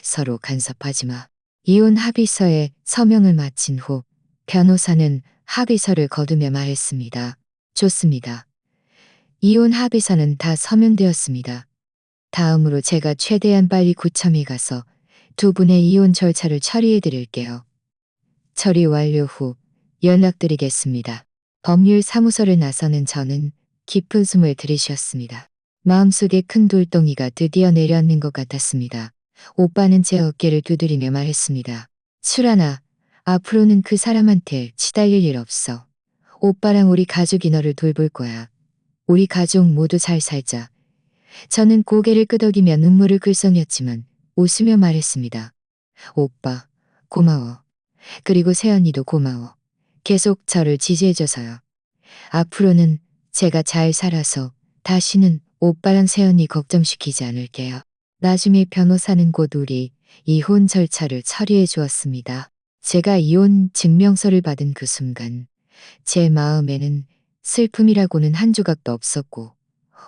서로 간섭하지 마. 이혼 합의서에 서명을 마친 후 변호사는 합의서를 거두며 말했습니다. 좋습니다. 이혼 합의서는 다 서명되었습니다. 다음으로 제가 최대한 빨리 구청에 가서 두 분의 이혼 절차를 처리해 드릴게요. 처리 완료 후 연락드리겠습니다. 법률사무소를 나서는 저는 깊은 숨을 들이쉬었습니다. 마음속에 큰 돌덩이가 드디어 내려앉는 것 같았습니다. 오빠는 제 어깨를 두드리며 말했습니다. 수란아, 앞으로는 그 사람한테 치달릴 일 없어. 오빠랑 우리 가족이 너를 돌볼 거야. 우리 가족 모두 잘 살자. 저는 고개를 끄덕이며 눈물을 글썽였지만 웃으며 말했습니다. 오빠, 고마워. 그리고 세연이도 고마워. 계속 저를 지지해줘서요. 앞으로는 제가 잘 살아서 다시는 오빠랑 세연이 걱정시키지 않을게요. 나중에 변호사는 곧 우리 이혼 절차를 처리해 주었습니다. 제가 이혼 증명서를 받은 그 순간 제 마음에는 슬픔이라고는 한 조각도 없었고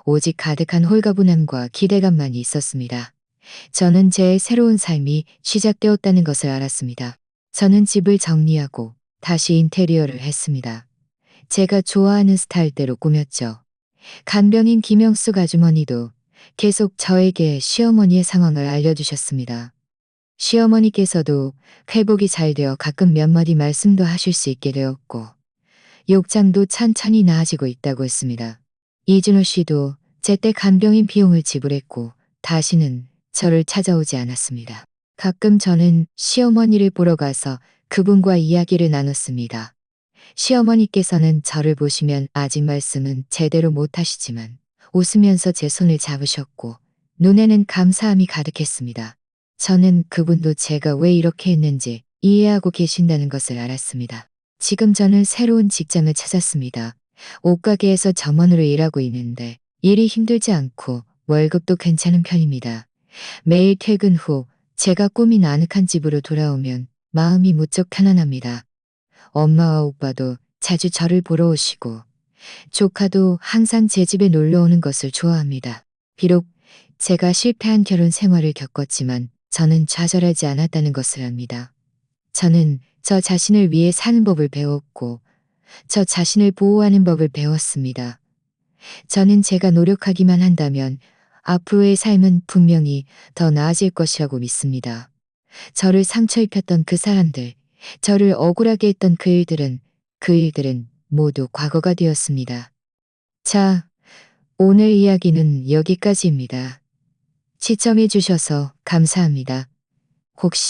오직 가득한 홀가분함과 기대감만 있었습니다. 저는 제 새로운 삶이 시작되었다는 것을 알았습니다. 저는 집을 정리하고 다시 인테리어를 했습니다. 제가 좋아하는 스타일대로 꾸몄죠. 간병인 김영숙 아주머니도 계속 저에게 시어머니의 상황을 알려주셨습니다. 시어머니께서도 회복이 잘 되어 가끔 몇 마디 말씀도 하실 수 있게 되었고 욕장도 천천히 나아지고 있다고 했습니다. 이준호 씨도 제때 간병인 비용을 지불했고 다시는 저를 찾아오지 않았습니다. 가끔 저는 시어머니를 보러 가서 그분과 이야기를 나눴습니다. 시어머니께서는 저를 보시면 아직 말씀은 제대로 못하시지만 웃으면서 제 손을 잡으셨고 눈에는 감사함이 가득했습니다. 저는 그분도 제가 왜 이렇게 했는지 이해하고 계신다는 것을 알았습니다. 지금 저는 새로운 직장을 찾았습니다. 옷가게에서 점원으로 일하고 있는데 일이 힘들지 않고 월급도 괜찮은 편입니다. 매일 퇴근 후 제가 꾸민 아늑한 집으로 돌아오면 마음이 무척 편안합니다. 엄마와 오빠도 자주 저를 보러 오시고 조카도 항상 제 집에 놀러 오는 것을 좋아합니다. 비록 제가 실패한 결혼 생활을 겪었지만 저는 좌절하지 않았다는 것을 압니다. 저는 저 자신을 위해 사는 법을 배웠고 저 자신을 보호하는 법을 배웠습니다. 저는 제가 노력하기만 한다면 앞으로의 삶은 분명히 더 나아질 것이라고 믿습니다. 저를 상처 입혔던 그 사람들, 저를 억울하게 했던 그 일들은 모두 과거가 되었습니다. 자, 오늘 이야기는 여기까지입니다. 시청해 주셔서 감사합니다. 혹시